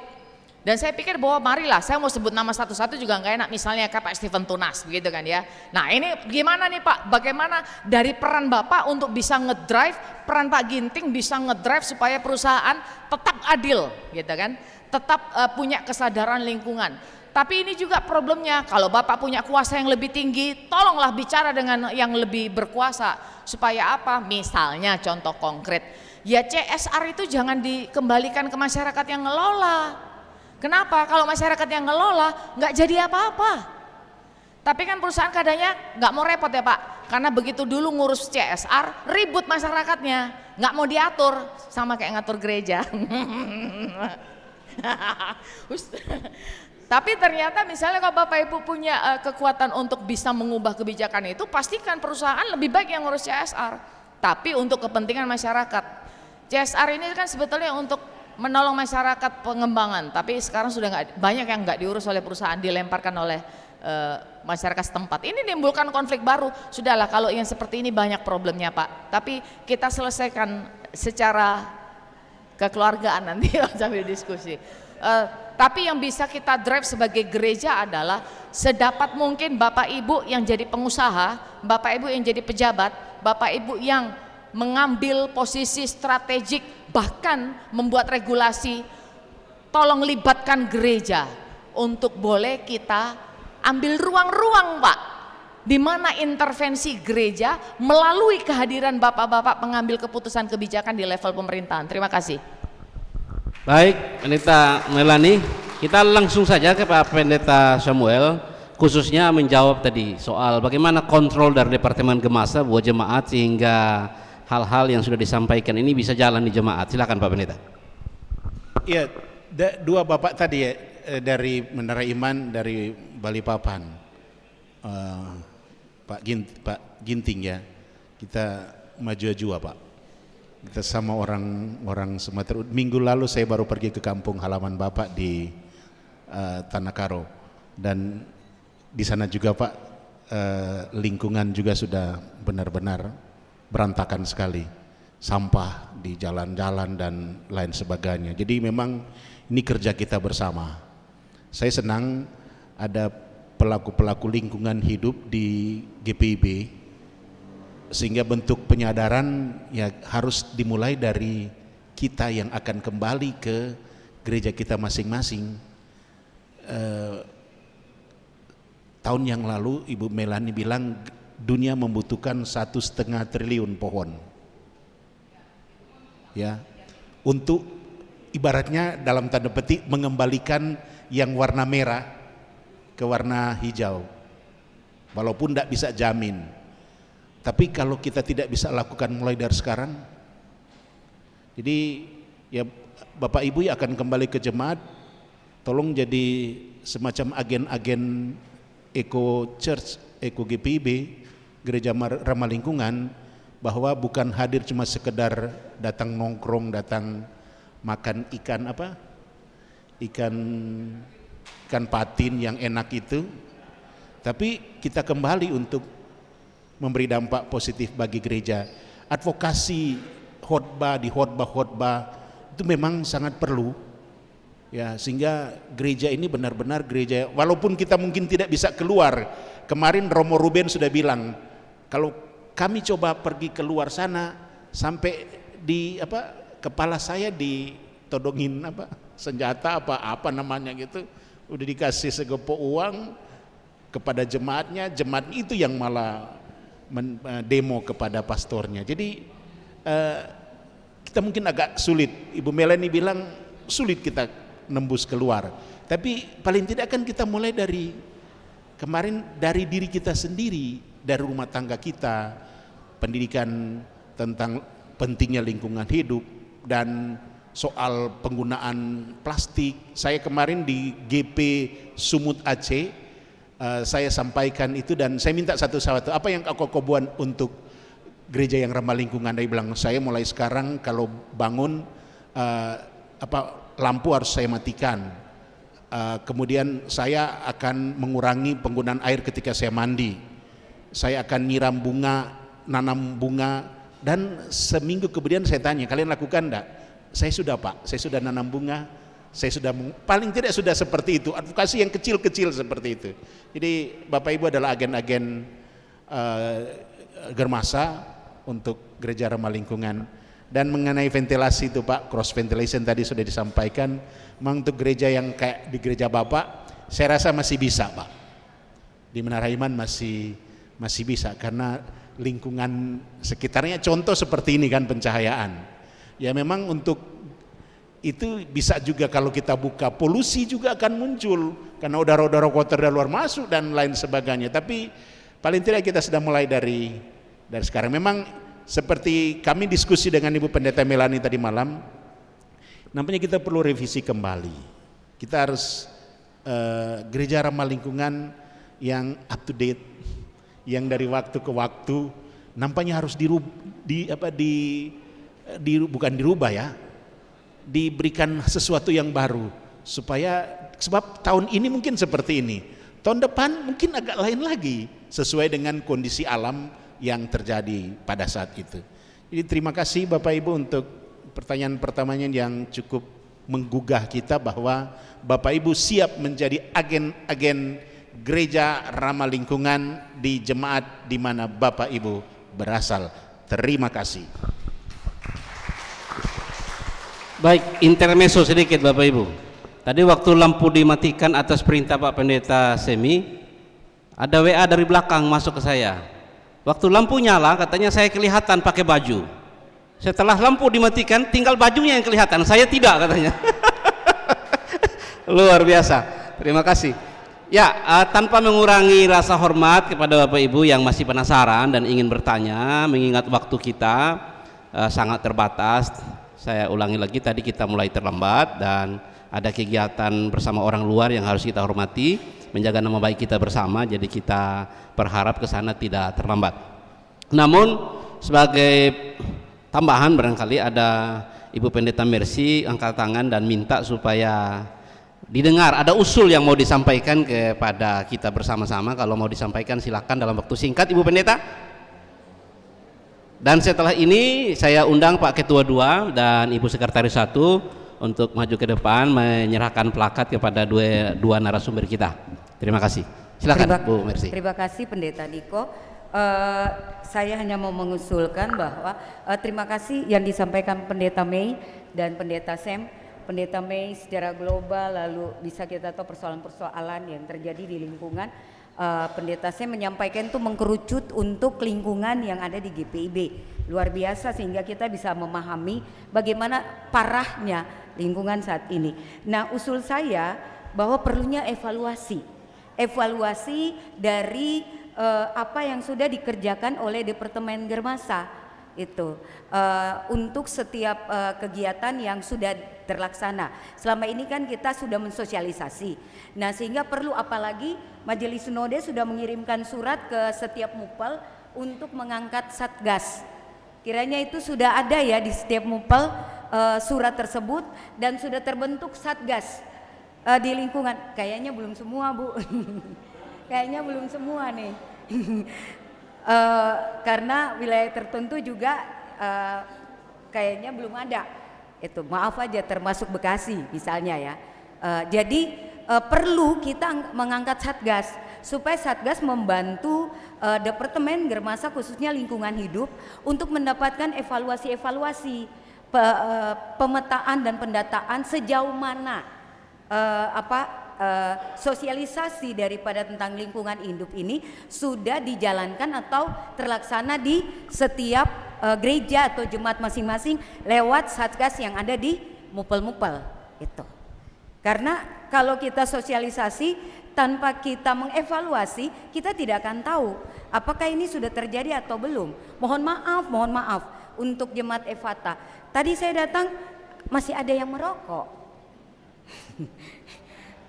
S2: Dan saya pikir bahwa marilah, saya mau sebut nama satu-satu juga nggak enak, misalnya kayak Pak Stephen Tunas begitu kan ya. Nah ini gimana nih Pak, bagaimana dari peran Bapak untuk bisa ngedrive, peran Pak Ginting bisa ngedrive supaya perusahaan tetap adil gitu kan, tetap punya kesadaran lingkungan. Tapi ini juga problemnya, kalau Bapak punya kuasa yang lebih tinggi, tolonglah bicara dengan yang lebih berkuasa. Supaya apa? Misalnya contoh konkret, ya CSR itu jangan dikembalikan ke masyarakat yang ngelola. Kenapa? Kalau masyarakat yang ngelola nggak jadi apa-apa. Tapi kan perusahaan kadangnya nggak mau repot ya Pak, karena begitu dulu ngurus CSR ribut masyarakatnya, nggak mau diatur, sama kayak ngatur gereja. Tapi ternyata misalnya kalau Bapak Ibu punya kekuatan untuk bisa mengubah kebijakan itu, pastikan perusahaan lebih baik yang ngurus CSR. Tapi untuk kepentingan masyarakat, CSR ini kan sebetulnya untuk menolong masyarakat pengembangan, tapi sekarang sudah banyak yang nggak diurus oleh perusahaan, dilemparkan oleh masyarakat setempat. Ini menimbulkan konflik baru. Sudahlah, kalau yang seperti ini banyak problemnya Pak, tapi kita selesaikan secara kekeluargaan nanti sambil diskusi. Tapi yang bisa kita drive sebagai gereja adalah sedapat mungkin Bapak Ibu yang jadi pengusaha, Bapak Ibu yang jadi pejabat, Bapak Ibu yang mengambil posisi strategik, bahkan membuat regulasi, tolong libatkan gereja untuk boleh kita ambil ruang-ruang Pak, di mana intervensi gereja melalui kehadiran bapak-bapak pengambil keputusan kebijakan di level pemerintahan. Terima kasih.
S1: Baik, Pendeta Melani. kita langsung saja ke Pak Pendeta Samuel, khususnya menjawab tadi soal bagaimana kontrol dari Departemen Gemasa buat jemaat sehingga hal-hal yang sudah disampaikan ini bisa jalan di jemaat. Silakan Pak Pendeta.
S3: Ya, dua bapak tadi ya, dari Menara Iman dari Balikpapan, Pak Ginting ya, kita maju-jua Pak. Kita sama orang Sumatera. Minggu lalu saya baru pergi ke kampung halaman Bapak di Tanah Karo, dan di sana juga Pak lingkungan juga sudah benar-benar berantakan sekali, sampah di jalan-jalan dan lain sebagainya. Jadi memang ini kerja kita bersama. Saya senang ada pelaku-pelaku lingkungan hidup di GPIB, sehingga bentuk penyadaran ya harus dimulai dari kita yang akan kembali ke gereja kita masing-masing. Tahun yang lalu Ibu Melani bilang dunia membutuhkan 1,5 triliun pohon, ya, untuk ibaratnya dalam tanda petik mengembalikan yang warna merah ke warna hijau, walaupun tidak bisa jamin. Tapi kalau kita tidak bisa lakukan mulai dari sekarang, jadi ya Bapak Ibu yang akan kembali ke jemaat, tolong jadi semacam agen-agen Eco Church, Eco GPIB, Gereja Ramah Lingkungan, bahwa bukan hadir cuma sekedar datang nongkrong, datang makan ikan patin yang enak itu, tapi kita kembali untuk memberi dampak positif bagi gereja. Advokasi khotbah di khotbah itu memang sangat perlu, ya, sehingga gereja ini benar-benar gereja, walaupun kita mungkin tidak bisa keluar. Kemarin Romo Ruben sudah bilang, kalau kami coba pergi keluar sana sampai di kepala saya ditodongin senjata apa namanya gitu, udah dikasih segepok uang kepada jemaatnya, jemaat itu yang malah demo kepada pastornya. Jadi kita mungkin agak sulit, Ibu Melani bilang sulit kita nembus keluar, tapi paling tidak kan kita mulai dari kemarin, dari diri kita sendiri, dari rumah tangga kita, pendidikan tentang pentingnya lingkungan hidup dan soal penggunaan plastik. Saya kemarin di GP Sumut Aceh, saya sampaikan itu dan saya minta satu-satu, apa yang kau buat untuk gereja yang ramah lingkungan. Dia bilang, saya mulai sekarang kalau bangun lampu harus saya matikan, kemudian saya akan mengurangi penggunaan air ketika saya mandi, saya akan nyiram bunga, nanam bunga. Dan seminggu kemudian saya tanya, kalian lakukan enggak? Saya sudah Pak, saya sudah nanam bunga, saya sudah, paling tidak sudah seperti itu, advokasi yang kecil-kecil seperti itu. Jadi Bapak Ibu adalah agen-agen Germasa untuk gereja ramah lingkungan. Dan mengenai ventilasi itu Pak, cross ventilation tadi sudah disampaikan, memang untuk gereja yang kayak di gereja Bapak, saya rasa masih bisa Pak. Di Menara Iman masih bisa, karena lingkungan sekitarnya contoh seperti ini kan, pencahayaan. Ya memang untuk itu bisa juga kalau kita buka, polusi juga akan muncul karena udara-udara kotor dari luar masuk dan lain sebagainya. Tapi paling tidak kita sudah mulai dari sekarang. Memang seperti kami diskusi dengan Ibu Pendeta Melani tadi malam, nampaknya kita perlu revisi kembali. Kita harus gereja ramah lingkungan yang up to date, yang dari waktu ke waktu nampaknya harus bukan dirubah ya, diberikan sesuatu yang baru, supaya sebab tahun ini mungkin seperti ini, tahun depan mungkin agak lain lagi sesuai dengan kondisi alam yang terjadi pada saat itu. Jadi terima kasih Bapak Ibu untuk pertanyaan pertamanya yang cukup menggugah kita, bahwa Bapak Ibu siap menjadi agen-agen gereja ramah lingkungan di jemaat di mana Bapak Ibu berasal. Terima kasih.
S1: Baik, intermezzo sedikit Bapak Ibu. Tadi waktu lampu dimatikan atas perintah Pak Pendeta Semi, ada WA dari belakang masuk ke saya. Waktu lampu nyala katanya saya kelihatan pakai baju. Setelah lampu dimatikan tinggal bajunya yang kelihatan, saya tidak katanya. Luar biasa. Terima kasih. Ya, tanpa mengurangi rasa hormat kepada Bapak Ibu yang masih penasaran dan ingin bertanya, mengingat waktu kita sangat terbatas. Saya ulangi lagi, tadi kita mulai terlambat dan ada kegiatan bersama orang luar yang harus kita hormati, menjaga nama baik kita bersama, jadi kita berharap ke sana tidak terlambat. Namun sebagai tambahan barangkali ada Ibu Pendeta Mercy angkat tangan dan minta supaya didengar, ada usul yang mau disampaikan kepada kita bersama-sama. Kalau mau disampaikan silakan dalam waktu singkat, Ibu Pendeta. Dan setelah ini saya undang Pak Ketua 2 dan Ibu Sekretaris 1 untuk maju ke depan menyerahkan plakat kepada dua narasumber kita. Terima kasih. Silakan Bu Mercy.
S6: Terima kasih Pendeta Diko. Saya hanya mau mengusulkan bahwa terima kasih yang disampaikan Pendeta Mei dan Pendeta Sam. Pendeta Mei secara global, lalu bisa kita tahu persoalan-persoalan yang terjadi di lingkungan. Pendeta Sam menyampaikan itu mengkerucut untuk lingkungan yang ada di GPIB. Luar biasa, sehingga kita bisa memahami bagaimana parahnya lingkungan saat ini. Nah, usul saya bahwa perlunya evaluasi dari apa yang sudah dikerjakan oleh Departemen Germasa itu untuk setiap kegiatan yang sudah terlaksana. Selama ini kan kita sudah mensosialisasi. Nah, sehingga perlu, apalagi Majelis Sinode sudah mengirimkan surat ke setiap mupel untuk mengangkat satgas. Kiranya itu sudah ada ya di setiap mupel surat tersebut dan sudah terbentuk satgas di lingkungan. Kayaknya belum semua, Bu. Kayaknya belum semua nih. Karena wilayah tertentu juga kayaknya belum ada. Itu maaf aja, termasuk Bekasi misalnya ya. Jadi perlu kita mengangkat satgas supaya satgas membantu Departemen Germasa khususnya lingkungan hidup untuk mendapatkan evaluasi pemetaan dan pendataan sejauh mana sosialisasi daripada tentang lingkungan hidup ini sudah dijalankan atau terlaksana di setiap gereja atau jemaat masing-masing lewat satgas yang ada di mupel-mupel itu. Karena kalau kita sosialisasi tanpa kita mengevaluasi, kita tidak akan tahu apakah ini sudah terjadi atau belum. Mohon maaf untuk jemaat Efata. Tadi saya datang masih ada yang merokok.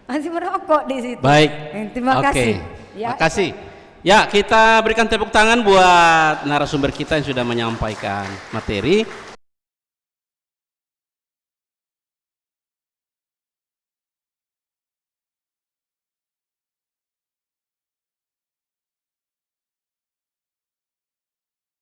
S6: Masih merokok di situ.
S1: Baik.
S6: Terima kasih.
S1: Ya. Terima kasih. Ya, kita berikan tepuk tangan buat narasumber kita yang sudah menyampaikan materi.